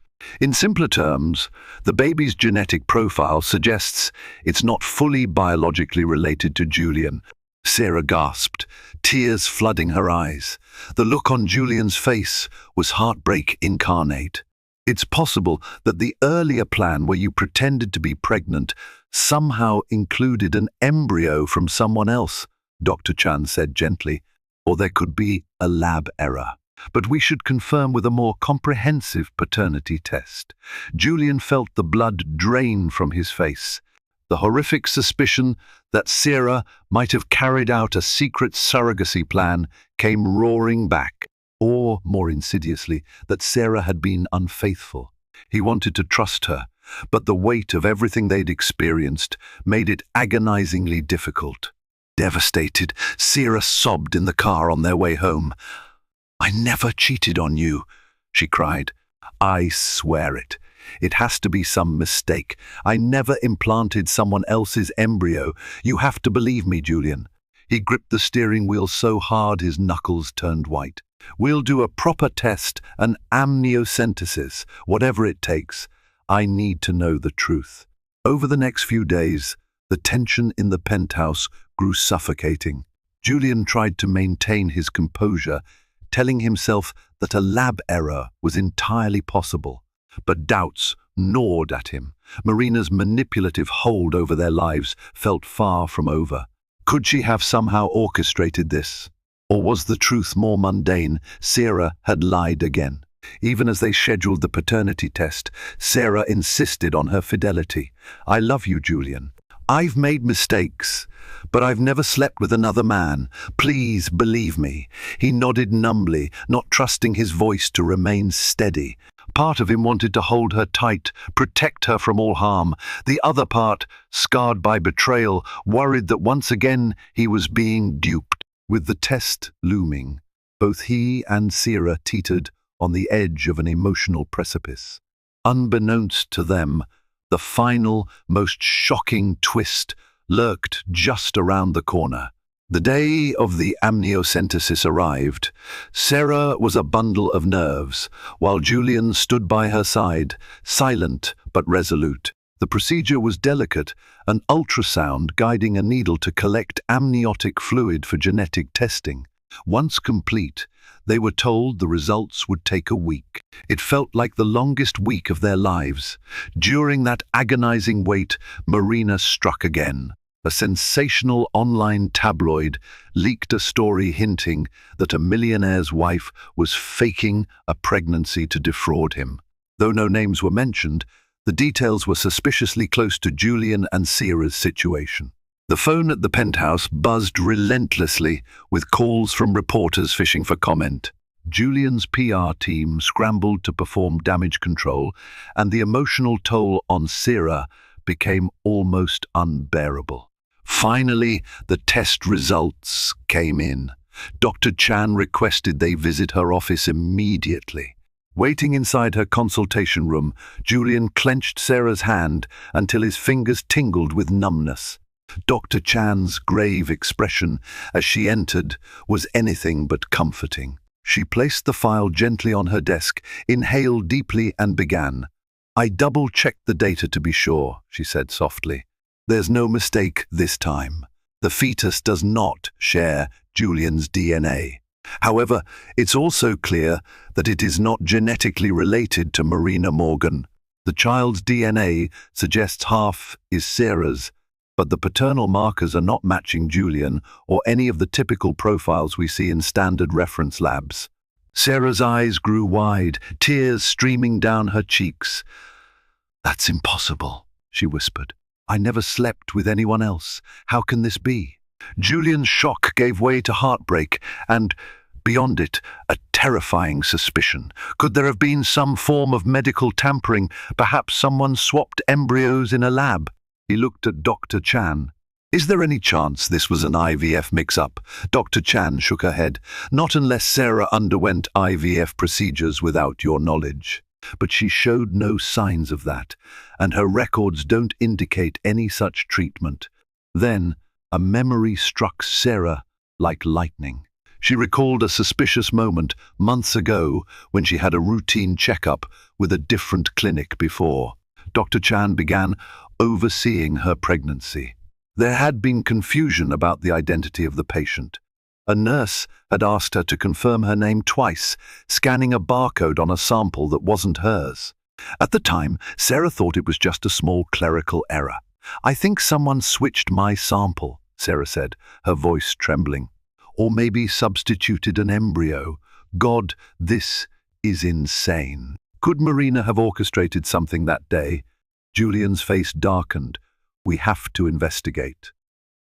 In simpler terms, the baby's genetic profile suggests it's not fully biologically related to Julian. Sarah gasped, tears flooding her eyes. The look on Julian's face was heartbreak incarnate. It's possible that the earlier plan where you pretended to be pregnant somehow included an embryo from someone else, Dr. Chan said gently, or there could be a lab error. But we should confirm with a more comprehensive paternity test. Julian felt the blood drain from his face. The horrific suspicion that Sarah might have carried out a secret surrogacy plan came roaring back, or, more insidiously, that Sarah had been unfaithful. He wanted to trust her, but the weight of everything they'd experienced made it agonizingly difficult. Devastated, Sarah sobbed in the car on their way home. "I never cheated on you," she cried. "I swear it. It has to be some mistake. I never implanted someone else's embryo. You have to believe me, Julian." He gripped the steering wheel so hard his knuckles turned white. "We'll do a proper test, an amniocentesis, whatever it takes. I need to know the truth." Over the next few days, the tension in the penthouse grew suffocating. Julian tried to maintain his composure, telling himself that a lab error was entirely possible. But doubts gnawed at him. Marina's manipulative hold over their lives felt far from over. Could she have somehow orchestrated this? Or was the truth more mundane? Sarah had lied again. Even as they scheduled the paternity test, Sarah insisted on her fidelity. "I love you, Julian. I've made mistakes, but I've never slept with another man. Please believe me." He nodded numbly, not trusting his voice to remain steady. Part of him wanted to hold her tight, protect her from all harm. The other part, scarred by betrayal, worried that once again he was being duped. With the test looming, both he and Sarah teetered on the edge of an emotional precipice. Unbeknownst to them, the final, most shocking twist lurked just around the corner. The day of the amniocentesis arrived. Sarah was a bundle of nerves, while Julian stood by her side, silent but resolute. The procedure was delicate, an ultrasound guiding a needle to collect amniotic fluid for genetic testing. Once complete, they were told the results would take a week. It felt like the longest week of their lives. During that agonizing wait, Marina struck again. A sensational online tabloid leaked a story hinting that a millionaire's wife was faking a pregnancy to defraud him. Though no names were mentioned, the details were suspiciously close to Julian and Sarah's situation. The phone at the penthouse buzzed relentlessly, with calls from reporters fishing for comment. Julian's PR team scrambled to perform damage control, and the emotional toll on Sarah became almost unbearable. Finally, the test results came in. Dr. Chan requested they visit her office immediately. Waiting inside her consultation room, Julian clenched Sarah's hand until his fingers tingled with numbness. Dr. Chan's grave expression as she entered was anything but comforting. She placed the file gently on her desk, inhaled deeply, and began. "I double-checked the data to be sure," she said softly. "There's no mistake this time. The fetus does not share Julian's DNA. However, it's also clear that it is not genetically related to Marina Morgan. The child's DNA suggests half is Sarah's, but the paternal markers are not matching Julian or any of the typical profiles we see in standard reference labs." Sarah's eyes grew wide, tears streaming down her cheeks. "That's impossible," she whispered. "I never slept with anyone else. How can this be?" Julian's shock gave way to heartbreak and, beyond it, a terrifying suspicion. Could there have been some form of medical tampering? Perhaps someone swapped embryos in a lab? He looked at Dr. Chan. "Is there any chance this was an IVF mix-up?" Dr. Chan shook her head. "Not unless Sarah underwent IVF procedures without your knowledge. But she showed no signs of that, and her records don't indicate any such treatment." Then, a memory struck Sarah like lightning. She recalled a suspicious moment months ago when she had a routine checkup with a different clinic before. Dr. Chan began overseeing her pregnancy. There had been confusion about the identity of the patient. A nurse had asked her to confirm her name twice, scanning a barcode on a sample that wasn't hers. At the time, Sarah thought it was just a small clerical error. "I think someone switched my sample," Sarah said, her voice trembling. "Or maybe substituted an embryo. God, this is insane." Could Marina have orchestrated something that day? Julian's face darkened. "We have to investigate."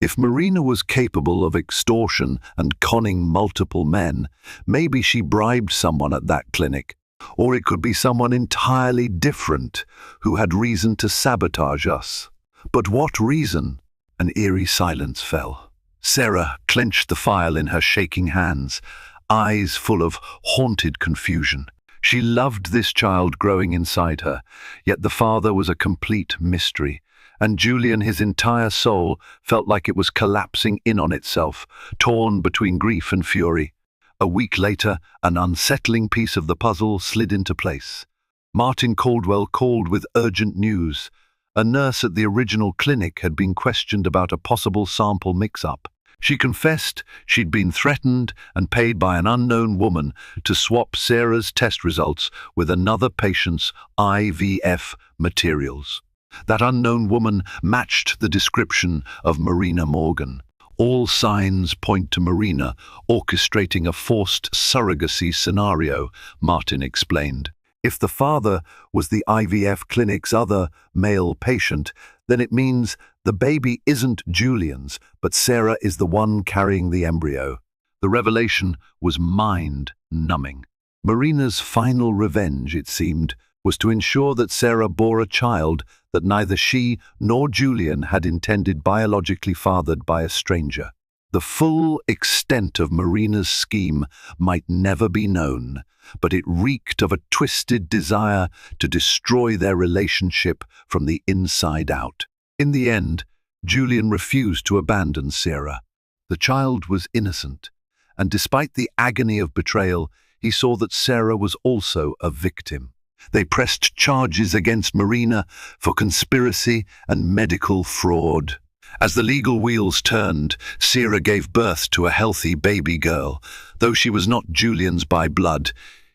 If Marina was capable of extortion and conning multiple men, maybe she bribed someone at that clinic. Or it could be someone entirely different who had reason to sabotage us. But what reason? An eerie silence fell. Sarah clenched the file in her shaking hands, eyes full of haunted confusion. She loved this child growing inside her, yet the father was a complete mystery, and Julian, his entire soul, felt like it was collapsing in on itself, torn between grief and fury. A week later, an unsettling piece of the puzzle slid into place. Martin Caldwell called with urgent news. A nurse at the original clinic had been questioned about a possible sample mix-up. She confessed she'd been threatened and paid by an unknown woman to swap Sarah's test results with another patient's IVF materials. That unknown woman matched the description of Marina Morgan. All signs point to Marina orchestrating a forced surrogacy scenario, Martin explained. If the father was the IVF clinic's other male patient, then it means the baby isn't Julian's, but Sarah is the one carrying the embryo. The revelation was mind-numbing. Marina's final revenge, it seemed, was to ensure that Sarah bore a child that neither she nor Julian had intended biologically fathered by a stranger. The full extent of Marina's scheme might never be known, but it reeked of a twisted desire to destroy their relationship from the inside out. In the end, Julian refused to abandon Sarah. The child was innocent, and despite the agony of betrayal, he saw that Sarah was also a victim. They pressed charges against Marina for conspiracy and medical fraud. As the legal wheels turned, Sarah gave birth to a healthy baby girl. Though she was not Julian's by blood,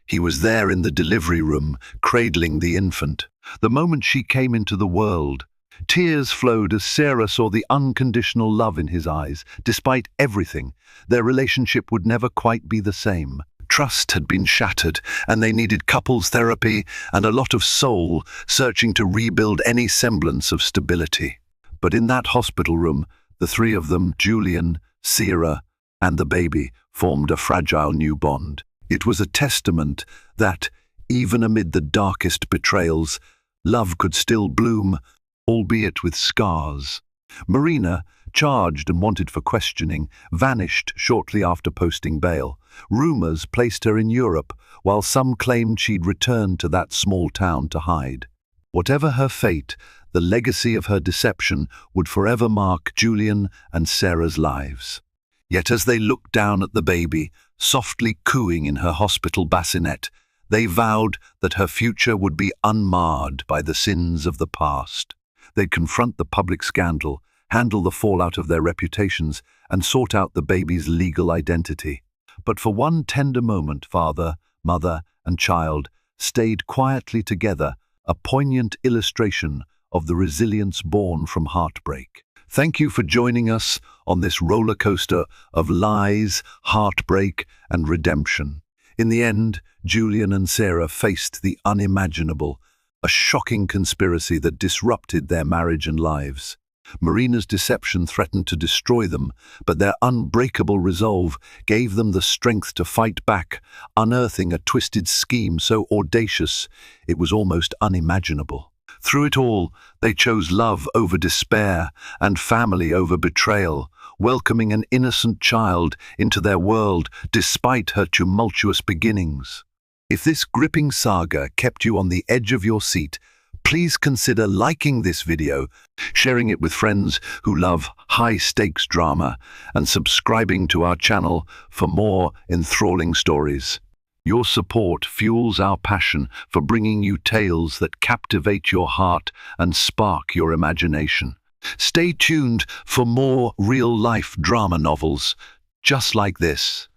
he was there in the delivery room, cradling the infant. The moment she came into the world, tears flowed as Sarah saw the unconditional love in his eyes. Despite everything, their relationship would never quite be the same. Trust had been shattered, and they needed couples therapy and a lot of soul searching to rebuild any semblance of stability. But in that hospital room, the three of them, Julian, Sarah, and the baby, formed a fragile new bond. It was a testament that, even amid the darkest betrayals, love could still bloom, albeit with scars. Marina, charged and wanted for questioning, vanished shortly after posting bail. Rumors placed her in Europe, while some claimed she'd returned to that small town to hide. Whatever her fate, the legacy of her deception would forever mark Julian and Sarah's lives. Yet as they looked down at the baby, softly cooing in her hospital bassinet, they vowed that her future would be unmarred by the sins of the past. They'd confront the public scandal, handle the fallout of their reputations, and sort out the baby's legal identity. But for one tender moment, father, mother, and child stayed quietly together, a poignant illustration of the resilience born from heartbreak. Thank you for joining us on this roller coaster of lies, heartbreak, and redemption. In the end, Julian and Sarah faced the unimaginable, a shocking conspiracy that disrupted their marriage and lives. Marina's deception threatened to destroy them, but their unbreakable resolve gave them the strength to fight back, unearthing a twisted scheme so audacious it was almost unimaginable. Through it all, they chose love over despair and family over betrayal, welcoming an innocent child into their world despite her tumultuous beginnings. If this gripping saga kept you on the edge of your seat, please consider liking this video, sharing it with friends who love high-stakes drama, and subscribing to our channel for more enthralling stories. Your support fuels our passion for bringing you tales that captivate your heart and spark your imagination. Stay tuned for more real-life drama novels just like this.